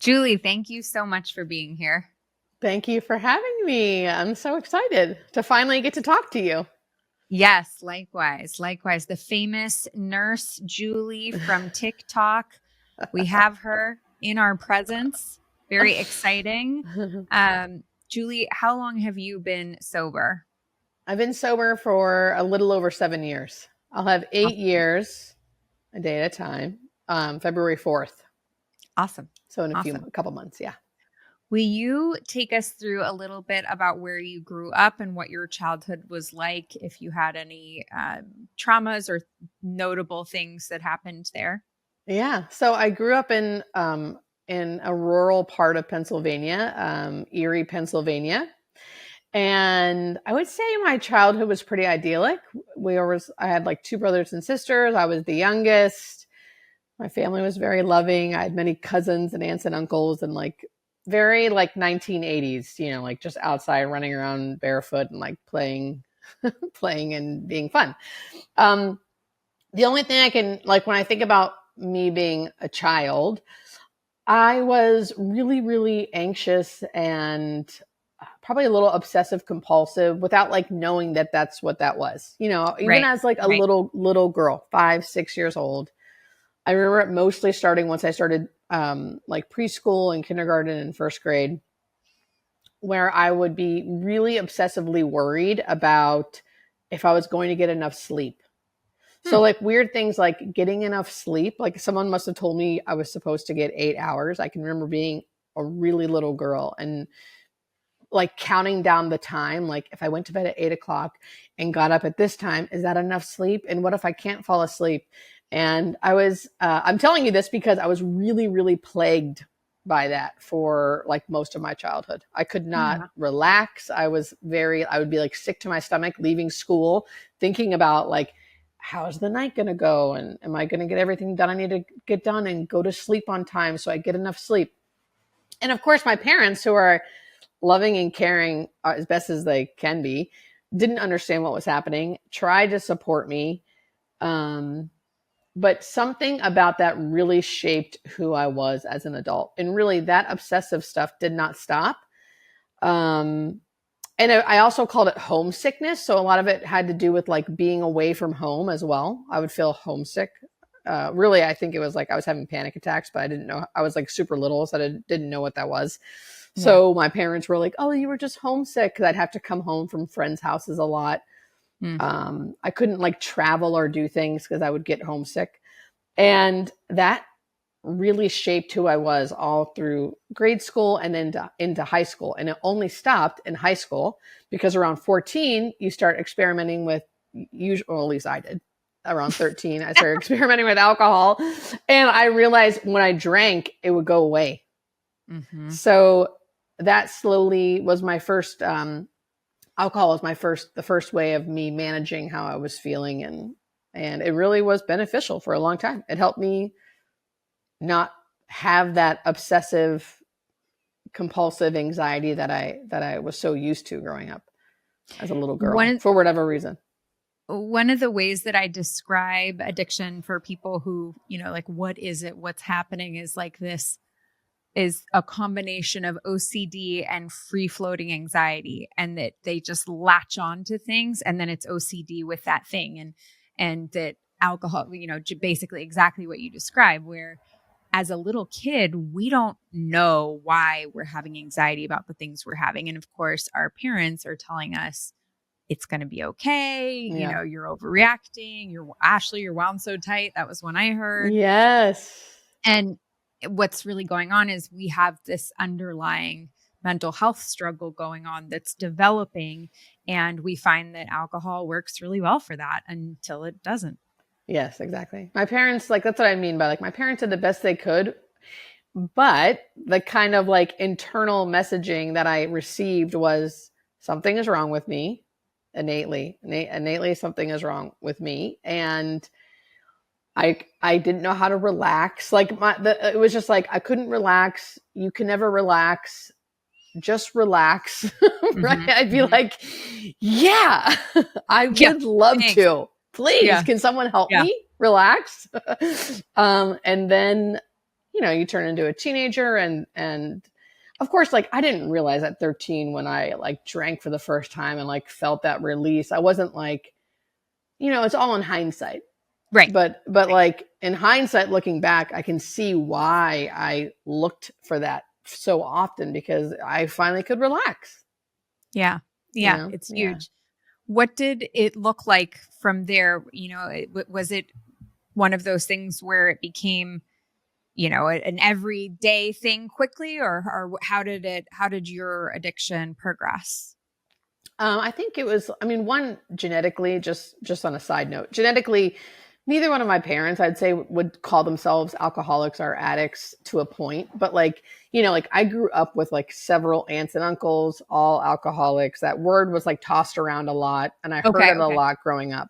Julie, thank you so much for being here. Thank you for having me. I'm so excited to finally get to talk to you. Yes, likewise. Likewise. The famous nurse Julie from TikTok. We have her in our presence. Very exciting. Julie, how long have you been sober? I've been sober for a little over 7 years. I'll have 8 years, a day at a time, February 4th. Awesome. So in Awesome. a couple months, yeah. Will you take us through a little bit about where you grew up and what your childhood was like, if you had any traumas or notable things that happened there? Yeah. So I grew up in a rural part of Pennsylvania, Erie, Pennsylvania. And I would say my childhood was pretty idyllic. I had like two brothers and sisters. I was the youngest. My family was very loving. I had many cousins and aunts and uncles and like very like 1980s, like just outside running around barefoot and like playing, playing and being fun. The only thing I can like when I think about me being a child, I was really, really anxious and probably a little obsessive compulsive without like knowing that that's what that was, even Right. as like a Right. little girl, 5, 6 years old. I remember it mostly starting once I started like preschool and kindergarten and first grade, where I would be really obsessively worried about if I was going to get enough sleep. So like weird things like getting enough sleep, like someone must have told me I was supposed to get 8 hours. I can remember being a really little girl and like counting down the time. Like if I went to bed at 8 o'clock and got up at this time, is that enough sleep? And what if I can't fall asleep? And I'm telling you this because I was really, really plagued by that for like most of my childhood. I could not relax. I would be like sick to my stomach leaving school, thinking about like, how's the night going to go? And am I going to get everything done I need to get done and go to sleep on time so I get enough sleep? And of course, my parents, who are loving and caring as best as they can be, didn't understand what was happening, tried to support me. But something about that really shaped who I was as an adult. And really, that obsessive stuff did not stop. And I also called it homesickness. So a lot of it had to do with like being away from home as well. I would feel homesick. Really, I think it was like I was having panic attacks, but I didn't know. I was like super little, so I didn't know what that was. Yeah. So my parents were like, "Oh, you were just homesick," because I'd have to come home from friends' houses a lot. I couldn't like travel or do things because I would get homesick. And that really shaped who I was all through grade school and then into high school. And it only stopped in high school because around 14, you start experimenting with at least I did. Around 13, I started experimenting with alcohol. And I realized when I drank, it would go away. Mm-hmm. So that slowly was my first, alcohol was the first way of me managing how I was feeling. And it really was beneficial for a long time. It helped me not have that obsessive compulsive anxiety that I was so used to growing up as a little girl for whatever reason. One of the ways that I describe addiction for people who, like, what is it? What's happening is like this is a combination of OCD and free floating anxiety, and that they just latch on to things. And then it's OCD with that thing. And that alcohol, basically exactly what you described, where as a little kid, we don't know why we're having anxiety about the things we're having. And of course, our parents are telling us it's going to be okay. Yeah. You're overreacting. Ashley, you're wound so tight. That was one I heard. Yes. And what's really going on is we have this underlying mental health struggle going on that's developing. And we find that alcohol works really well for that until it doesn't. Yes, exactly. My parents, like, that's what I mean by like, my parents did the best they could, but the kind of like internal messaging that I received was something is wrong with me. Innately something is wrong with me. And I didn't know how to relax. Like it was just like, I couldn't relax. You can never relax. Just relax. Right. Mm-hmm. I'd be like, yeah, I would love to. Please, can someone help me relax? And then you turn into a teenager and of course, like I didn't realize at 13 when I like drank for the first time and like felt that release. I wasn't like, it's all in hindsight. Right. But like in hindsight, looking back, I can see why I looked for that so often, because I finally could relax. Yeah. Yeah. It's huge. What did it look like from there? Was it one of those things where it became, an everyday thing quickly, or how did your addiction progress? I think it was, one, genetically, just on a side note, genetically, neither one of my parents, I'd say, would call themselves alcoholics or addicts to a point. But like, like I grew up with like several aunts and uncles, all alcoholics. That word was like tossed around a lot. And I heard it a lot growing up.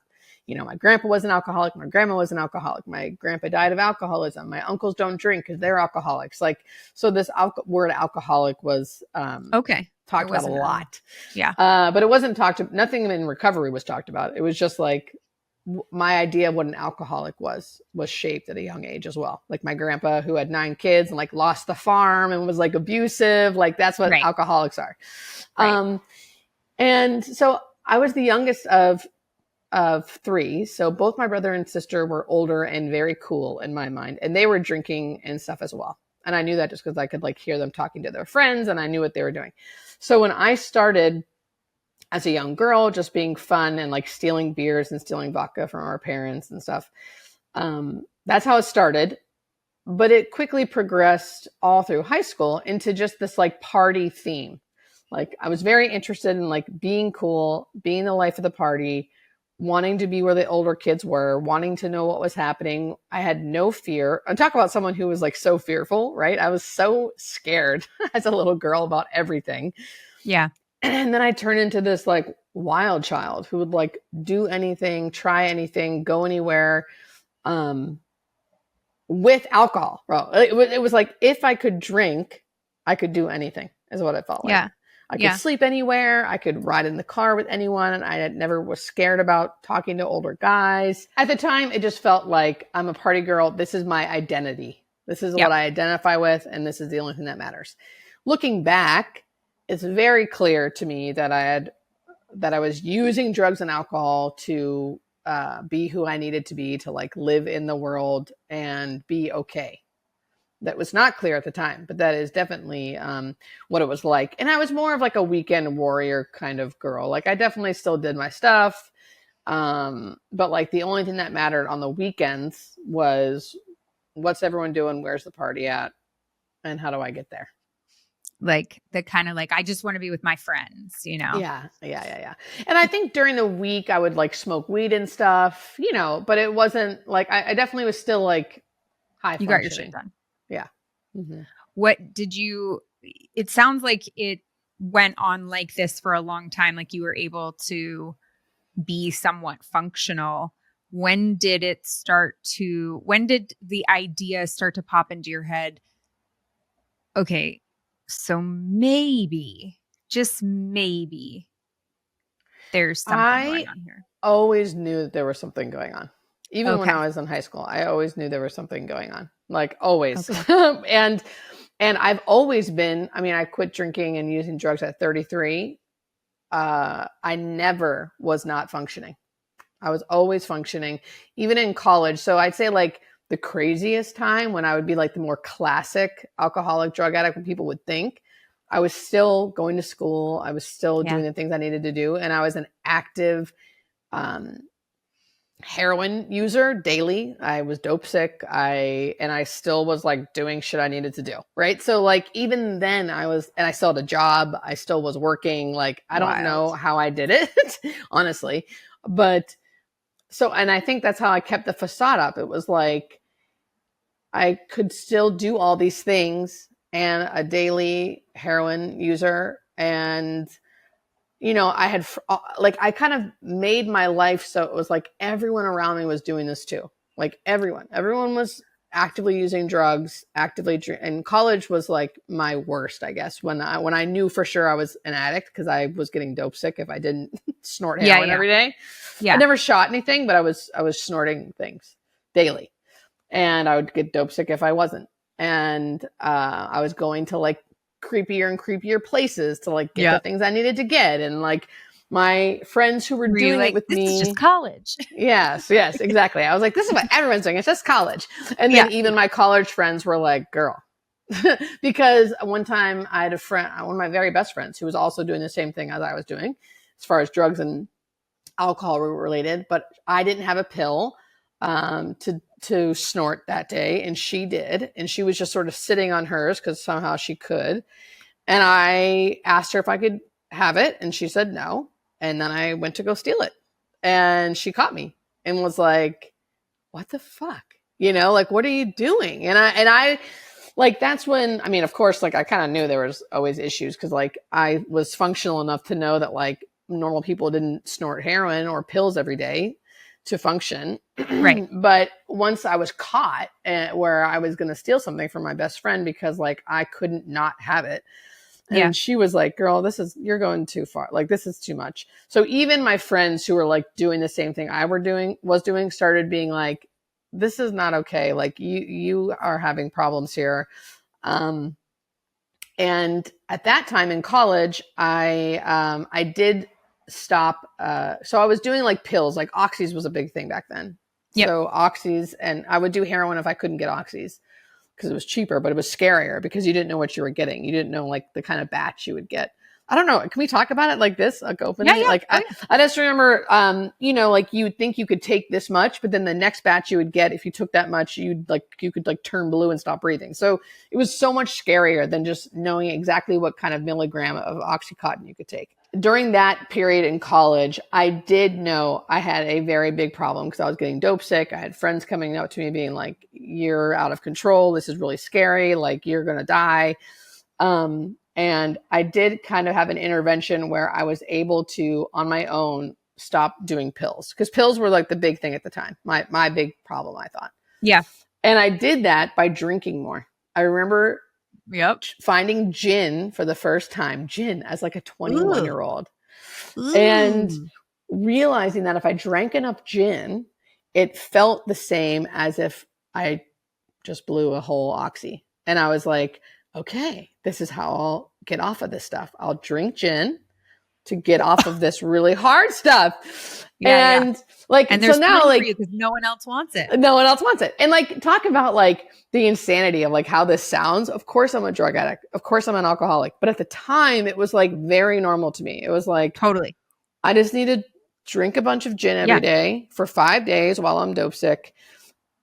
My grandpa was an alcoholic. My grandma was an alcoholic. My grandpa died of alcoholism. My uncles don't drink because they're alcoholics. Like, so this word alcoholic was, talked about a lot. Yeah. But it wasn't nothing in recovery was talked about. It was just like, my idea of what an alcoholic was shaped at a young age as well. Like my grandpa, who had 9 kids and like lost the farm and was like abusive, like that's what alcoholics are. Right. And so I was the youngest of 3. So both my brother and sister were older and very cool in my mind. And they were drinking and stuff as well. And I knew that just because I could like hear them talking to their friends and I knew what they were doing. So when I started as a young girl, just being fun and like stealing beers and stealing vodka from our parents and stuff. That's how it started. But it quickly progressed all through high school into just this like party theme. Like I was very interested in like being cool, being the life of the party, wanting to be where the older kids were, wanting to know what was happening. I had no fear. I talk about someone who was like so fearful, right? I was so scared as a little girl about everything. Yeah. And then I turned into this like wild child who would like do anything, try anything, go anywhere, with alcohol. Bro, it was like, if I could drink, I could do anything is what it felt like. Yeah. I could sleep anywhere. I could ride in the car with anyone. And I never was scared about talking to older guys. At the time, it just felt like I'm a party girl. This is my identity. This is what I identify with. And this is the only thing that matters. Looking back, it's very clear to me that I was using drugs and alcohol to be who I needed to be, to like live in the world and be okay. That was not clear at the time, but that is definitely what it was like. And I was more of like a weekend warrior kind of girl. Like I definitely still did my stuff. But like the only thing that mattered on the weekends was, what's everyone doing? Where's the party at? And how do I get there? Like the kind of like, I just want to be with my friends, Yeah. And I think during the week I would like smoke weed and stuff, but it wasn't like, I definitely was still like high functioning. You got your shit done. Yeah. Mm-hmm. It sounds like it went on like this for a long time. Like you were able to be somewhat functional. When did the idea start to pop into your head? Okay, so maybe, just maybe, there's something going on here. I always knew that there was something going on. Even when I was in high school, I always knew there was something going on. Like always. Okay. And I've always been, I quit drinking and using drugs at 33. I never was not functioning. I was always functioning, even in college. So I'd say like the craziest time when I would be like the more classic alcoholic drug addict, when people would think, I was still going to school. I was still doing the things I needed to do. And I was an active heroin user daily. I was dope sick. I still was like doing shit I needed to do. Right. So like, even then and I still had a job. I still was working. Like, I don't know how I did it, honestly, but and I think that's how I kept the facade up. It was like, I could still do all these things and a daily heroin user. And, I had I kind of made my life so it was like everyone around me was doing this too. Like everyone was actively using drugs, and college was like my worst, I guess, when I knew for sure I was an addict, because I was getting dope sick if I didn't snort heroin every day. Yeah. I never shot anything, but I was snorting things daily, and I would get dope sick if I wasn't. and I was going to like creepier and creepier places to like get the Yep. things I needed to get. And like my friends who were Were you doing it like, with this is me. just college? Yes, exactly. I was like, this is what everyone's doing. It's just college. And then even my college friends were like, girl. Because one time I had a friend, one of my very best friends, who was also doing the same thing as I was doing, as far as drugs and alcohol related, but I didn't have a pill to snort that day, and she did, and she was just sort of sitting on hers because somehow she could. And I asked her if I could have it, and she said no. And then I went to go steal it, and she caught me and was like, "What the fuck? You know, like, what are you doing?" And I like, that's when, I mean, of course, like I kind of knew there was always issues because like I was functional enough to know that like normal people didn't snort heroin or pills every day to function. Right. But once I was caught where I was going to steal something from my best friend because like I couldn't not have it. And she was like, girl, you're going too far. Like, this is too much. So even my friends who were like doing the same thing I was doing started being like, this is not okay. Like you are having problems here. And at that time in college, I did stop. So I was doing like pills, like oxys was a big thing back then. Yep. So oxys, and I would do heroin if I couldn't get oxys because it was cheaper, but it was scarier because you didn't know what you were getting. You didn't know like the kind of batch you would get. I don't know. Can we talk about it like this? Like openly? Yeah. Like I just remember, like you would think you could take this much, but then the next batch you would get, if you took that much, you could like turn blue and stop breathing. So it was so much scarier than just knowing exactly what kind of milligram of Oxycontin you could take. During that period in college, I did know I had a very big problem because I was getting dope sick. I had friends coming up to me being like, you're out of control. This is really scary. Like, you're going to die. And I did kind of have an intervention where I was able to, on my own, stop doing pills because pills were like the big thing at the time. My big problem, I thought. Yeah. And I did that by drinking more. I remember finding gin for the first time, gin as like a 21-year-old, and realizing that if I drank enough gin, it felt the same as if I just blew a whole oxy. And I was like, okay, this is how I'll get off of this stuff. I'll drink gin to get off of this really hard stuff. Like, and so now like because no one else wants it. No one else wants it. And like, talk about like the insanity of like how this sounds. Of course I'm a drug addict. Of course I'm an alcoholic. But at the time it was like very normal to me. It was like, totally. I just need to drink a bunch of gin every day for 5 days while I'm dope sick.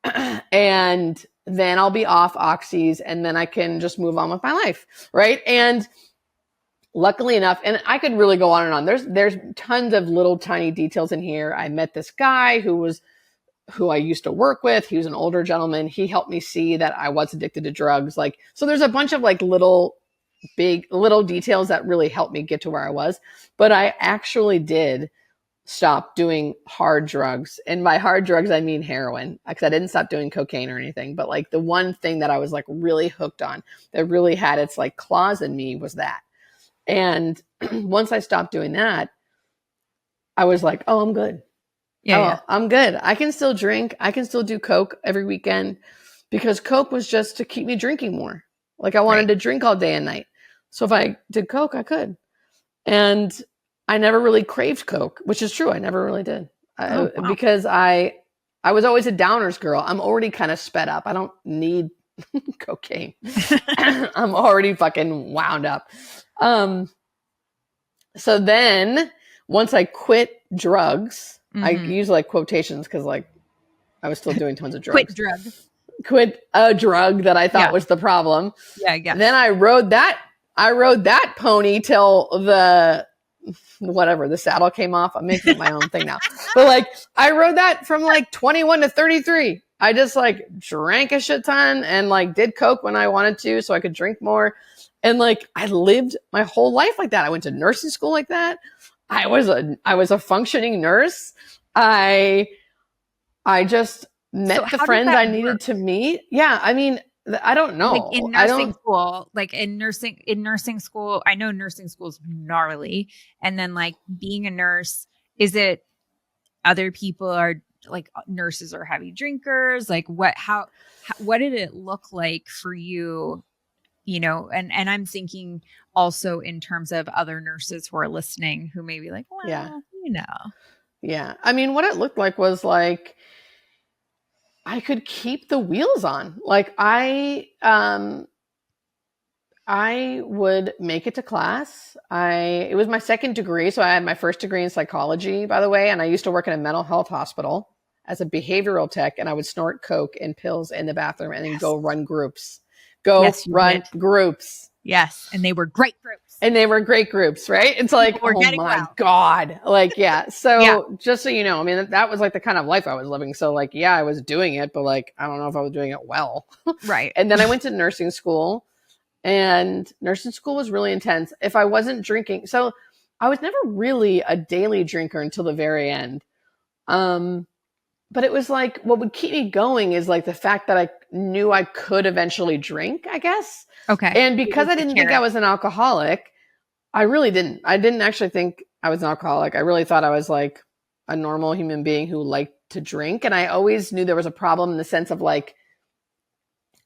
And then I'll be off oxys and then I can just move on with my life. Right. And luckily enough, and I could really go on and on. There's tons of little tiny details in here. I met this guy who I used to work with. He was an older gentleman. He helped me see that I was addicted to drugs. Like, so there's a bunch of like little details that really helped me get to where I was. But I actually did stop doing hard drugs. And by hard drugs, I mean heroin, because I didn't stop doing cocaine or anything. But like the one thing that I was like really hooked on that really had its like claws in me was that. And once I stopped doing that, I was like, oh, I'm good. I'm good. I can still drink. I can still do Coke every weekend because Coke was just to keep me drinking more. Like I wanted to drink all day and night. So if I did Coke, I could. And I never really craved Coke, which is true. I never really did. Because I was always a downers girl. I'm already kind of sped up. I don't need cocaine. I'm already fucking wound up. So then once I quit drugs, I use like quotations because like I was still doing tons of drugs. Quit a drug that I thought was the problem. Then I rode that pony till the saddle came off. I'm making up my own thing now. But like I rode that from like 21 to 33. I just like drank a shit ton and like did Coke when I wanted to so I could drink more. And like I lived my whole life like that. I went to nursing school like that. I was a functioning nurse. I just met the friends I needed to meet. Yeah, I mean, I don't know. Like in nursing school, I know nursing school is gnarly. And then like being a nurse, is it other people are like nurses are heavy drinkers? Like how what did it look like for you? You know, and I'm thinking also in terms of other nurses who are listening who may be like, well, Yeah. you know. Yeah. I mean, what it looked like was like, I could keep the wheels on. Like I would make it to class. It was my second degree. So I had my first degree in psychology, by the way. And I used to work in a mental health hospital as a behavioral tech, and I would snort coke and pills in the bathroom and then Yes. go run groups. Groups. Yes. And they were great groups. And they were great groups, right? It's like, oh my God. Like, yeah. So just so you know, I mean, that was like the kind of life I was living. So like, yeah, I was doing it, but like, I don't know if I was doing it well. Right. And then I went to nursing school, and nursing school was really intense. If I wasn't drinking, so I was never really a daily drinker until the very end. But it was like, what would keep me going is like the fact that I knew I could eventually drink, I guess. Okay. And because I didn't think I was an alcoholic, I really didn't. I didn't actually think I was an alcoholic. I really thought I was like a normal human being who liked to drink. And I always knew there was a problem in the sense of like,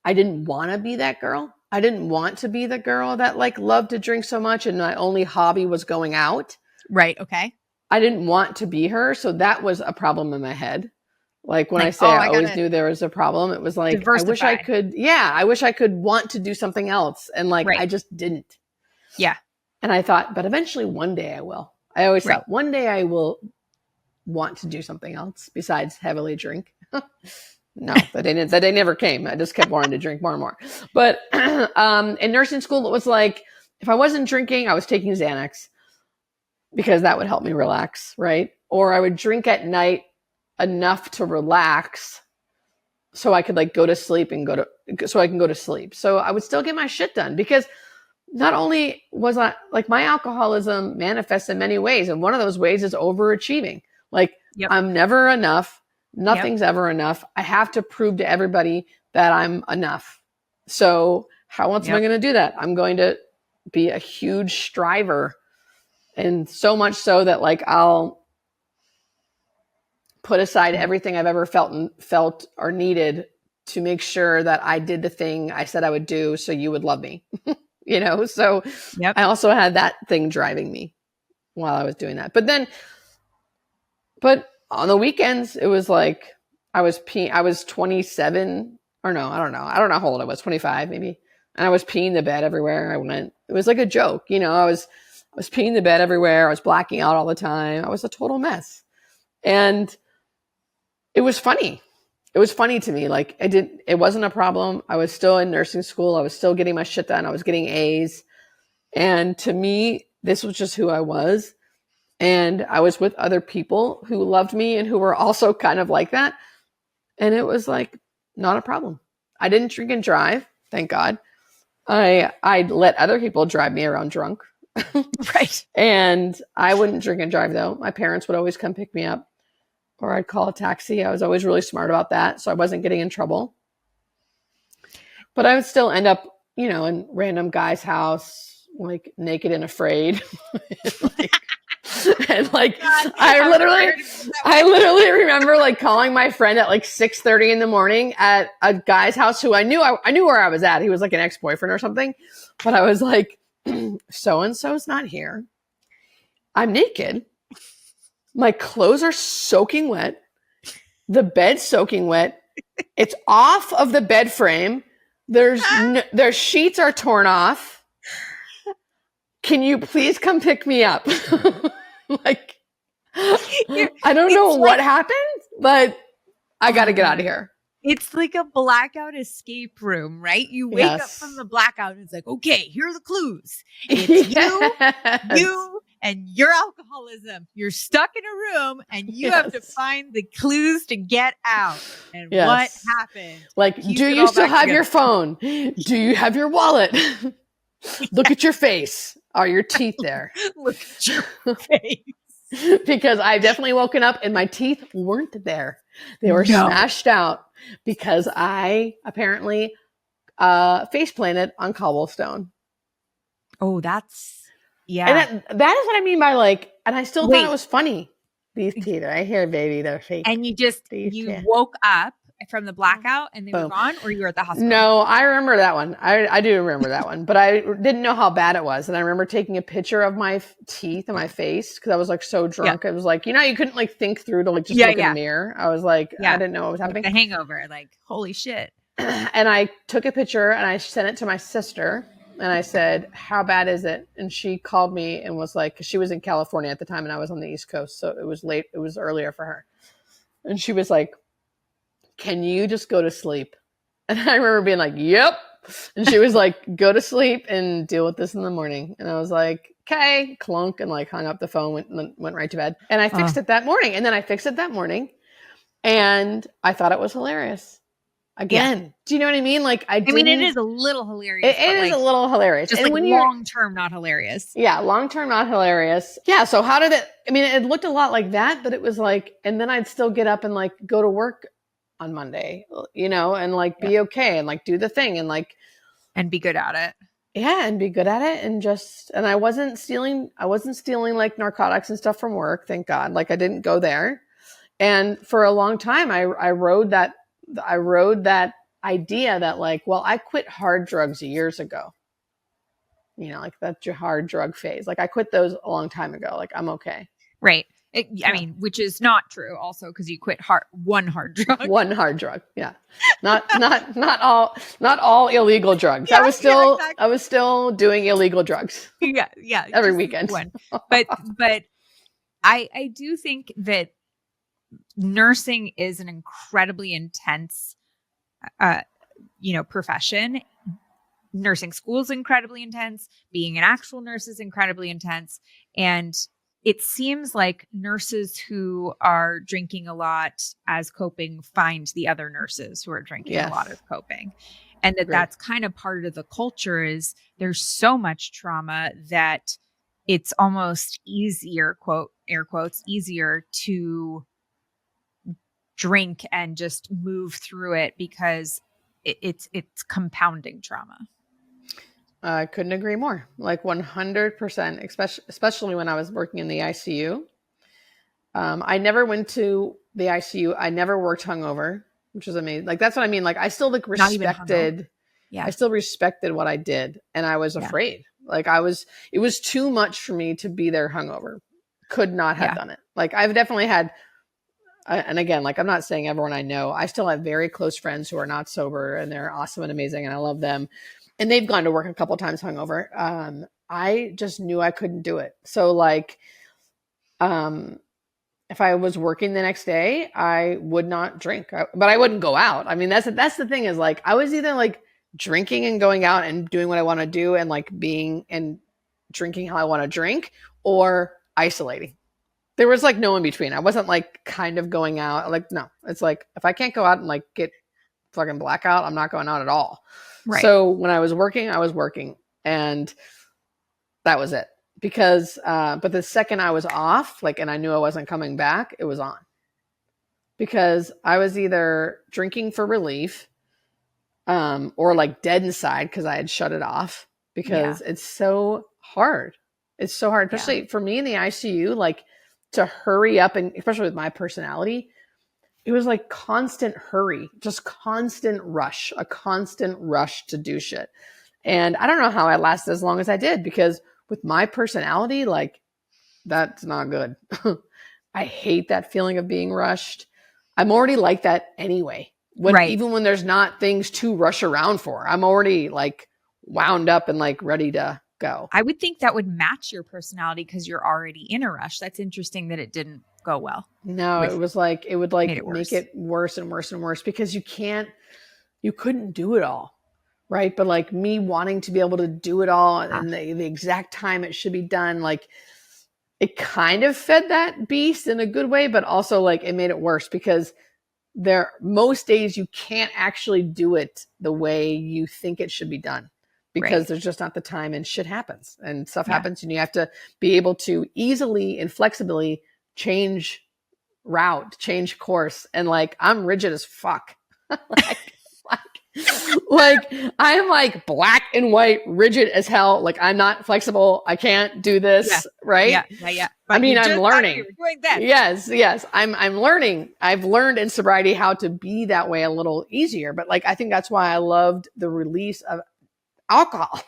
I didn't want to be that girl. I didn't want to be the girl that like loved to drink so much and my only hobby was going out. Right. Okay. I didn't want to be her. So that was a problem in my head. Like when I say I always knew there was a problem, it was like, I wish I could want to do something else. And like, I just didn't. Yeah. And I thought, but eventually one day I will. I always thought one day I will want to do something else besides heavily drink. No, that day never came. I just kept wanting to drink more and more. But in nursing school, it was like, if I wasn't drinking, I was taking Xanax because that would help me relax, right? Or I would drink at night enough to relax so I could like go to sleep so I can go to sleep. So I would still get my shit done because not only was I like, my alcoholism manifests in many ways. And one of those ways is overachieving. Like I'm never enough. Nothing's ever enough. I have to prove to everybody that I'm enough. So how else am I going to do that? I'm going to be a huge striver. And so much so that like, I'll put aside everything I've ever felt or needed to make sure that I did the thing I said I would do so you would love me. You know? So I also had that thing driving me while I was doing that. But on the weekends, it was like I was 27 or no, I don't know. I don't know how old I was, 25 maybe. And I was peeing the bed everywhere I went. It was like a joke. You know, I was peeing the bed everywhere. I was blacking out all the time. I was a total mess. And it was funny. It was funny to me. Like it wasn't a problem. I was still in nursing school. I was still getting my shit done. I was getting A's. And to me, this was just who I was. And I was with other people who loved me and who were also kind of like that. And it was like, not a problem. I didn't drink and drive. Thank God. I'd let other people drive me around drunk. Right. And I wouldn't drink and drive though. My parents would always come pick me up or I'd call a taxi. I was always really smart about that. So I wasn't getting in trouble, but I would still end up, you know, in random guy's house, like naked and afraid. And like, God, I literally remember like calling my friend at like 6:30 in the morning at a guy's house who I knew where I was at. He was like an ex-boyfriend or something, but I was like, so-and-so's not here. I'm naked. My clothes are soaking wet. The bed's soaking wet. It's off of the bed frame. Their sheets are torn off. Can you please come pick me up? Like, I don't know what happened, but I got to get out of here. It's like a blackout escape room, right? You wake up from the blackout and it's like, okay, here are the clues. It's you and your alcoholism. You're stuck in a room and you have to find the clues to get out. And what happened? Like, do you still have your phone? Do you have your wallet? Look at your face. Are your teeth there? Look at your face. Because I've definitely woken up and my teeth weren't there. They were smashed out because I apparently face planted on cobblestone. Oh, that's, And that is what I mean by like, and I still thought it was funny. These teeth right here, baby, they're fake. And you teeth. woke up from the blackout and they were Boom. gone, or you were at the hospital? No, I remember that one. I do remember that one, but I didn't know how bad it was. And I remember taking a picture of my teeth and my face because I was like so drunk. It was like, you couldn't like think through to like just look in the mirror. I was like, I didn't know what was happening. Like the hangover, like, holy shit. And I took a picture and I sent it to my sister and I said, how bad is it? And she called me and was like, 'cause she was in California at the time and I was on the East Coast. So it was late. It was earlier for her. And she was like, can you just go to sleep? And I remember being like, yep. And she was like, go to sleep and deal with this in the morning. And I was like, okay, clunk, and like hung up the phone, went right to bed. And I fixed it that morning. And then I fixed it that morning and I thought it was hilarious. Again, do you know what I mean? Like, I mean, it is a little hilarious. It is a little hilarious. Just and like long-term, not hilarious. Yeah, long-term, not hilarious. Yeah, so how did it, I mean, it looked a lot like that, but it was like, and then I'd still get up and like go to work on Monday, and like be okay and like do the thing and like. And be good at it. Yeah, and be good at it and I wasn't stealing like narcotics and stuff from work, thank God. Like I didn't go there. And for a long time, I rode that idea that like, well, I quit hard drugs years ago. Like that's your hard drug phase. Like I quit those a long time ago. Like I'm okay. Right. I mean, which is not true also because you quit one hard drug. One hard drug. Yeah. Not all illegal drugs. Yeah, I was still doing illegal drugs. Yeah. Every weekend. But I do think that nursing is an incredibly intense profession. Nursing school is incredibly intense. Being an actual nurse is incredibly intense. And it seems like nurses who are drinking a lot as coping find the other nurses who are drinking a lot as coping. And that's kind of part of the culture is there's so much trauma that it's almost easier, quote, air quotes, easier to drink and just move through it because it's compounding trauma. I couldn't agree more. Like 100%, especially when I was working in the ICU. I never went to the ICU. I never worked hungover, which was amazing. Like, that's what I mean. Like, I still like respected, I still respected what I did. And I was afraid. Like it was too much for me to be there hungover. Could not have done it. Like I've definitely had, and again, like I'm not saying everyone I know, I still have very close friends who are not sober and they're awesome and amazing. And I love them. And they've gone to work a couple of times hungover. I just knew I couldn't do it. So like, if I was working the next day, I would not drink, but I wouldn't go out. I mean, that's the thing is like, I was either like drinking and going out and doing what I want to do and like being and drinking how I want to drink or isolating. There was like no in between. I wasn't like kind of going out. Like, no, it's like, if I can't go out and like get fucking blackout, I'm not going out at all. Right. So when I was working and that was it because, but the second I was off, like, and I knew I wasn't coming back, it was on because I was either drinking for relief, or like dead inside because I had shut it off because it's so hard. It's so hard, especially for me in the ICU, like to hurry up and especially with my personality, it was like constant hurry, just constant rush, a constant rush to do shit. And I don't know how I lasted as long as I did because with my personality, like that's not good. I hate that feeling of being rushed. I'm already like that anyway. Even when there's not things to rush around for, I'm already like wound up and like ready to go. I would think that would match your personality because you're already in a rush. That's interesting that it didn't go well. No, it was like, it would like make it worse and worse and worse because you couldn't do it all. Right. But like me wanting to be able to do it all and the exact time it should be done, like it kind of fed that beast in a good way, but also like it made it worse because most days you can't actually do it the way you think it should be done because there's just not the time and shit happens and stuff happens and you have to be able to easily and flexibly change route, change course. And like, I'm rigid as fuck. like Like I'm like black and white, rigid as hell. Like I'm not flexible. I can't do this. Right. Yeah. I But mean, you I'm just thought you learning. were doing this. Yes. I'm learning. I've learned in sobriety how to be that way a little easier. But like, I think that's why I loved the release of alcohol.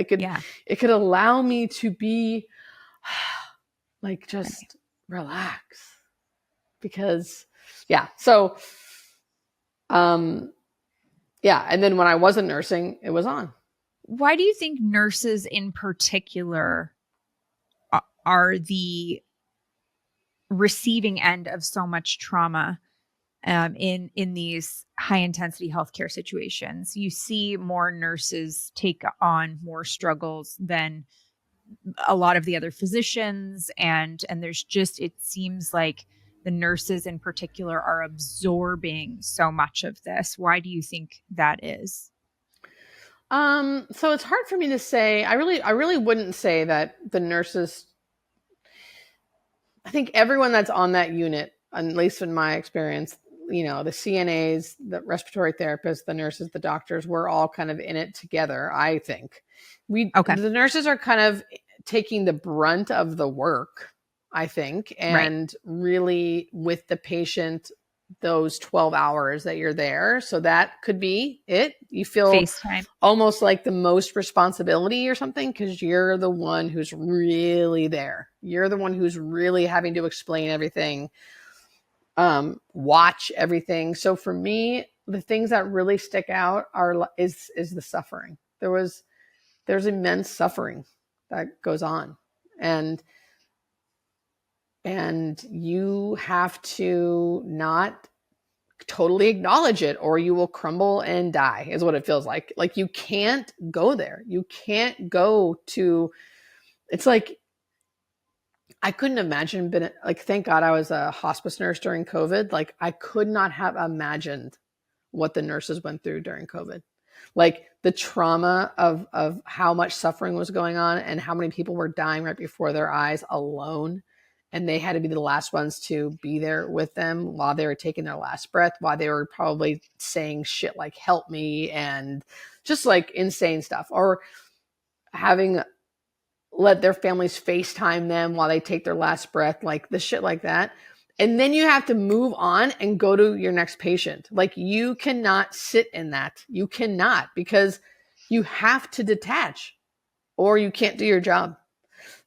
Yeah. It could allow me to be like, just relax because yeah. So, yeah. And then when I wasn't nursing, it was on. Why do you think nurses in particular are the receiving end of so much trauma in these high intensity healthcare situations? You see more nurses take on more struggles than a lot of the other physicians, and there's just, it seems like the nurses in particular are absorbing so much of this. Why do you think that is? So it's hard for me to say. I really wouldn't say that the nurses, I think everyone that's on that unit, at least in my experience, you know, the CNAs, the respiratory therapists, the nurses, the doctors, we're all kind of in it together. I think Okay. the nurses are kind of taking the brunt of the work, I think, Right. and really with the patient those 12 hours that you're there. So that could be it. You feel FaceTime. almost like the most responsibility or something because you're the one who's really there. You're the one who's really having to explain everything, watch everything. So for me, the things that really stick out is the suffering. There's immense suffering that goes on, and you have to not totally acknowledge it or you will crumble and die is what it feels like. Like you can't go there. You can't go to, it's like, I couldn't imagine been like, thank God I was a hospice nurse during COVID. Like I could not have imagined what the nurses went through during COVID. Like the trauma of how much suffering was going on and how many people were dying right before their eyes alone. And they had to be the last ones to be there with them while they were taking their last breath, while they were probably saying shit like help me and just like insane stuff, or having let their families FaceTime them while they take their last breath, like the shit like that. And then you have to move on and go to your next patient. Like you cannot sit in that. You cannot, because you have to detach or you can't do your job.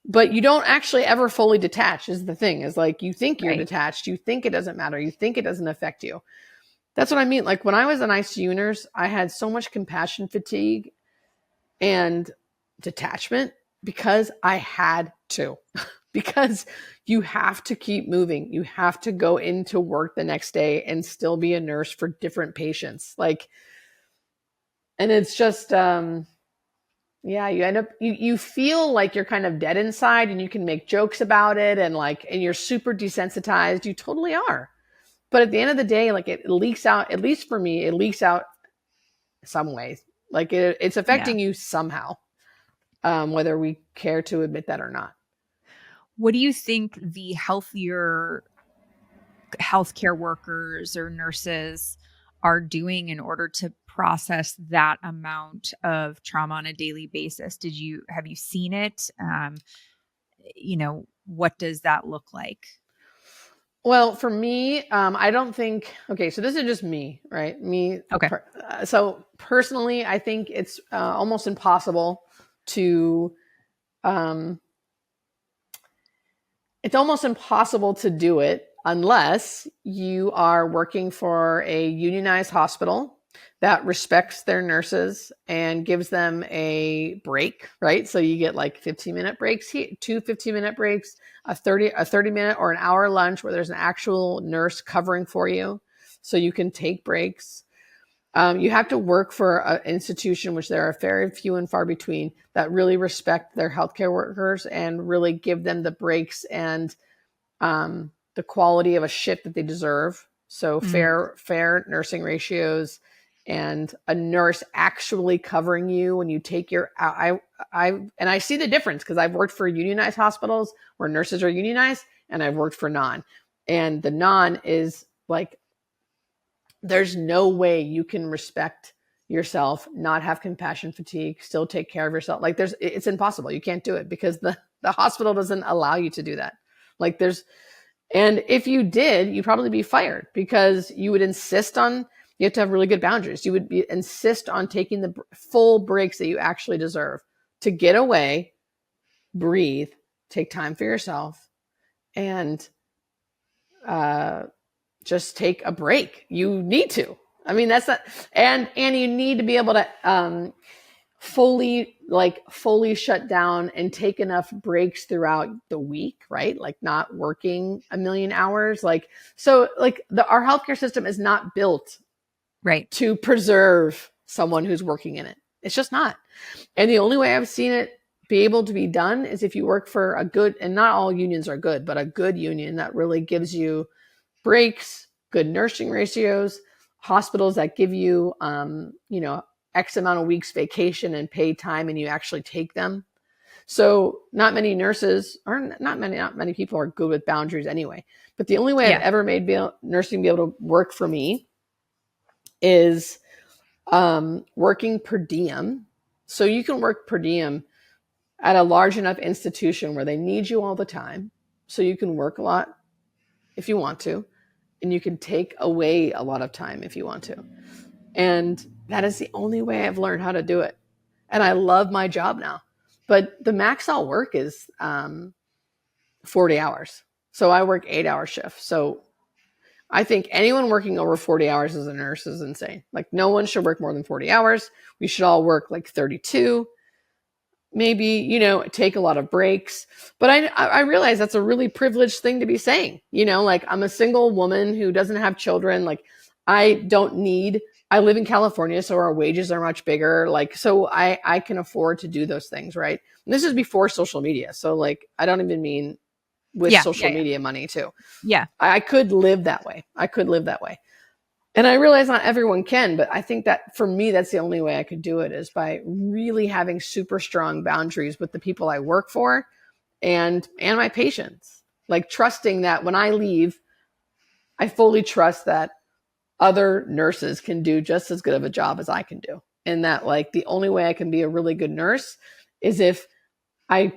But you don't actually ever fully detach is the thing, is like you think you're Right. detached. You think it doesn't matter. You think it doesn't affect you. That's what I mean. Like when I was an ICU nurse, I had so much compassion fatigue and detachment because I had to. Because you have to keep moving. You have to go into work the next day and still be a nurse for different patients. Like, and it's just, yeah, you end up, you feel like you're kind of dead inside and you can make jokes about it and like, and you're super desensitized. You totally are. But at the end of the day, like it leaks out, at least for me, it leaks out some ways. Like it's affecting you somehow, whether we care to admit that or not. What do you think the healthier healthcare workers or nurses are doing in order to process that amount of trauma on a daily basis? Have you seen it? What does that look like? Well, for me, I don't think, okay, so this is just me, right? Me. Okay. So personally, I think it's almost impossible to, it's almost impossible to do it unless you are working for a unionized hospital that respects their nurses and gives them a break, right? So you get like 15-minute breaks, two 15-minute breaks, a 30-minute or an hour lunch where there's an actual nurse covering for you so you can take breaks. You have to work for an institution, which there are very few and far between, that really respect their healthcare workers and really give them the breaks and the quality of a shift that they deserve. So fair nursing ratios and a nurse actually covering you when you take your, I see the difference because I've worked for unionized hospitals where nurses are unionized and I've worked for non, and the non is like, there's no way you can respect yourself, not have compassion fatigue, still take care of yourself. Like it's impossible. You can't do it because the hospital doesn't allow you to do that. Like and if you did, you'd probably be fired because you would insist on, you have to have really good boundaries. You would insist on taking the full breaks that you actually deserve to get away, breathe, take time for yourself, and just take a break. You need to. I mean, that's not, and you need to be able to fully shut down and take enough breaks throughout the week, right? Like not working a million hours. Our healthcare system is not built to preserve someone who's working in it. It's just not. And the only way I've seen it be able to be done is if you work for a good, and not all unions are good, but a good union that really gives you breaks, good nursing ratios, hospitals that give you, X amount of weeks vacation and paid time, and you actually take them. So not many nurses, or not many people are good with boundaries anyway. But the only way I've ever made nursing be able to work for me is working per diem. So you can work per diem at a large enough institution where they need you all the time. So you can work a lot if you want to, and you can take away a lot of time if you want to. And that is the only way I've learned how to do it. And I love my job now. But the max I'll work is 40 hours. So I work 8-hour shifts. So I think anyone working over 40 hours as a nurse is insane. Like no one should work more than 40 hours. We should all work like 32. Maybe, take a lot of breaks. But I realize that's a really privileged thing to be saying. Like I'm a single woman who doesn't have children. Like I live in California, so our wages are much bigger. Like, so I can afford to do those things, right? And this is before social media. So like, I don't even mean with social media money too. Yeah. I could live that way. And I realize not everyone can, but I think that for me, that's the only way I could do it is by really having super strong boundaries with the people I work for and my patients. Like trusting that when I leave, I fully trust that other nurses can do just as good of a job as I can do. And that like the only way I can be a really good nurse is if I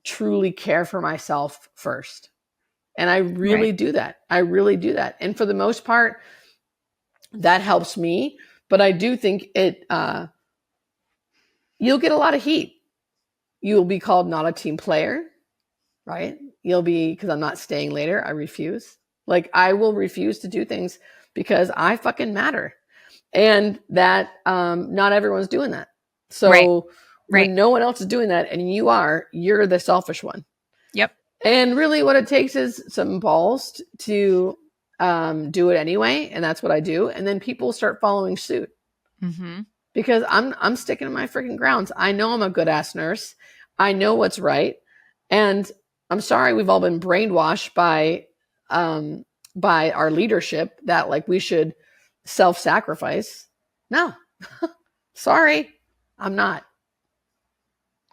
truly care for myself first. And I really do that. And for the most part, that helps me. But I do think you'll get a lot of heat. You'll be called not a team player, right? Because I'm not staying later. I refuse. Like I will refuse to do things because I fucking matter. And that not everyone's doing that. So when no one else is doing that and you're the selfish one. Yep. And really what it takes is some balls to do it anyway. And that's what I do. And then people start following suit. Mm-hmm. Because I'm sticking to my freaking grounds. I know I'm a good ass nurse. I know what's right. And I'm sorry we've all been brainwashed by our leadership that like we should self-sacrifice. No, sorry, I'm not.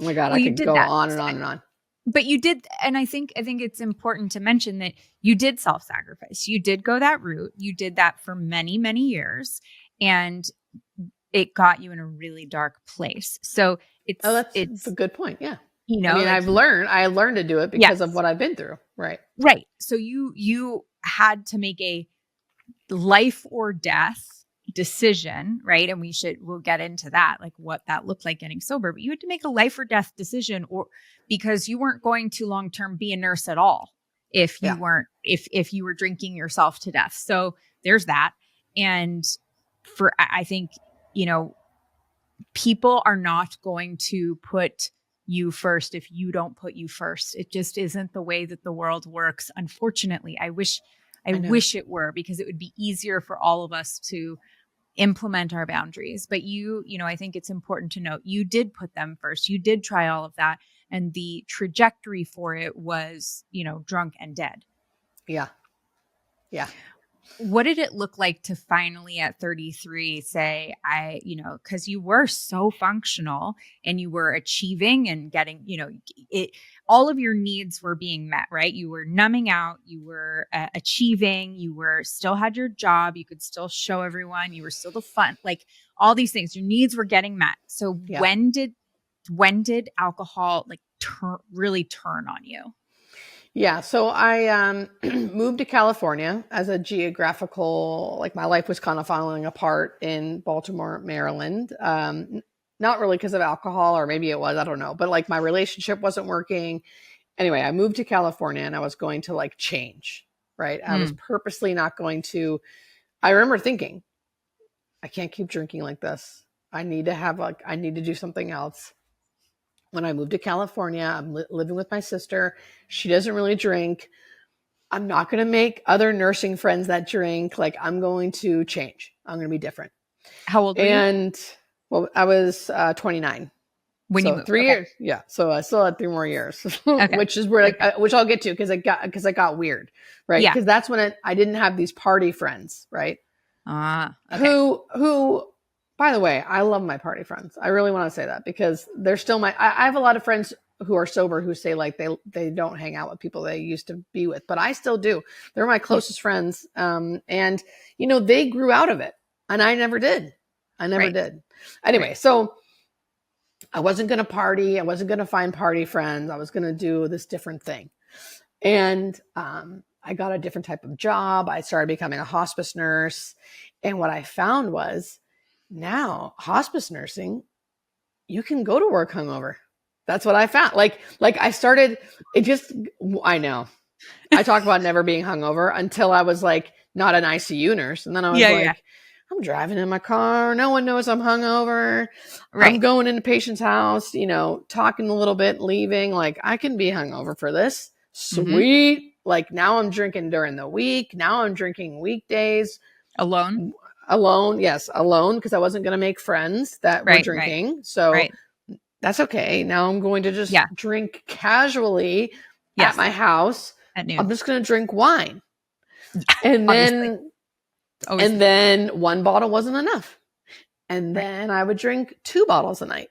Oh my God, I could go on and on and on. But you did, and I think it's important to mention that you did self-sacrifice. You did go that route. You did that for many, many years, and it got you in a really dark place. So it's a good point. Yeah. I learned to do it because of what I've been through. Right. Right. So you had to make a life or death decision, right? And we'll get into that, like what that looked like getting sober, but you had to make a life or death decision because you weren't going to long-term be a nurse at all if you weren't, if you were drinking yourself to death. So there's that. And I think, people are not going to put you first if you don't put you first. It just isn't the way that the world works. Unfortunately, I wish it were, because it would be easier for all of us to implement our boundaries. But I think it's important to note you did put them first. You did try all of that. And the trajectory for it was, drunk and dead. Yeah. Yeah. What did it look like to finally at 33 say, because you were so functional and you were achieving and getting, all of your needs were being met, right? You were numbing out, you were achieving, you were still had your job, you could still show everyone, you were still the fun, like all these things, your needs were getting met. So Yeah. when did alcohol like really turn on you? Yeah. So I moved to California as a geographical, like my life was kind of falling apart in Baltimore, Maryland. Not really because of alcohol, or maybe it was, I don't know. But like my relationship wasn't working. Anyway, I moved to California and I was going to like change, right? I was purposely not going to, I remember thinking, I can't keep drinking like this. I need to do something else. When I moved to California, I'm living with my sister. She doesn't really drink. I'm not going to make other nursing friends that drink. Like, I'm going to change. I'm going to be different. How old were you? And well, I was 29. When you moved. 3 years. Yeah. So I still had 3 more years, Okay. which is where which I'll get to because I got weird, right? Yeah. Because that's when I didn't have these party friends, right? Okay. Who, by the way, I love my party friends. I really want to say that because they're still I have a lot of friends who are sober who say like they don't hang out with people they used to be with, but I still do. They're my closest friends. And they grew out of it and I never did. Did. Anyway, so I wasn't going to party. I wasn't going to find party friends. I was going to do this different thing. And, I got a different type of job. I started becoming a hospice nurse. And what I found was now hospice nursing, you can go to work hungover. That's what I found. Like I started, I know. I talk about never being hungover until I was like not an ICU nurse. And then I was I'm driving in my car. No one knows I'm hungover. Right. I'm going into patient's house, talking a little bit, leaving. Like I can be hungover for this. Sweet. Mm-hmm. Like now I'm drinking during the week. Now I'm drinking weekdays. Alone? Yes, alone because I wasn't going to make friends that were drinking. Right. So that's okay. Now I'm going to just drink casually at my house. At noon. I'm just going to drink wine. And then one bottle wasn't enough. And then I would drink 2 bottles a night.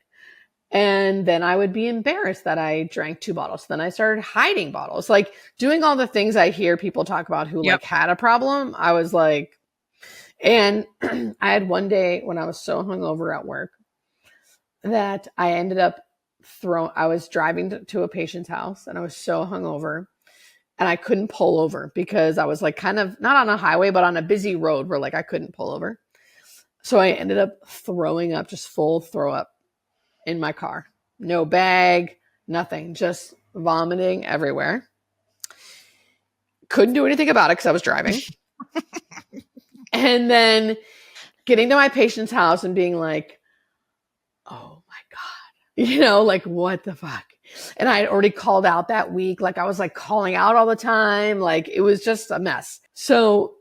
And then I would be embarrassed that I drank 2 bottles. Then I started hiding bottles, like doing all the things I hear people talk about who like had a problem. I was like, and I had one day when I was so hungover at work that I ended up I was driving to a patient's house and I was so hungover and I couldn't pull over because I was like kind of not on a highway, but on a busy road where like I couldn't pull over. So I ended up throwing up, just full throw up in my car. No bag, nothing, just vomiting everywhere. Couldn't do anything about it because I was driving. And then getting to my patient's house and being like, oh my God, like what the fuck? And I had already called out that week. Like I was like calling out all the time. Like it was just a mess. So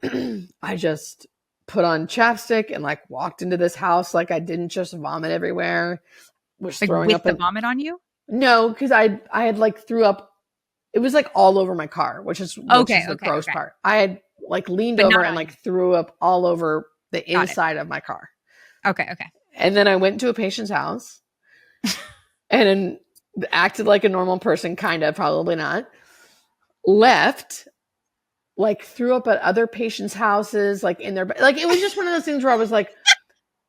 I just put on chapstick and like walked into this house. Like I didn't just vomit everywhere. Was like throwing up the vomit on you? No, because I had like threw up. It was like all over my car, which is the gross part. I had like leaned over and like threw up all over the inside of my car. Okay. And then I went to a patient's house and acted like a normal person, kind of, probably not. Left, like threw up at other patients' houses, like in their, like it was just one of those things where I was like,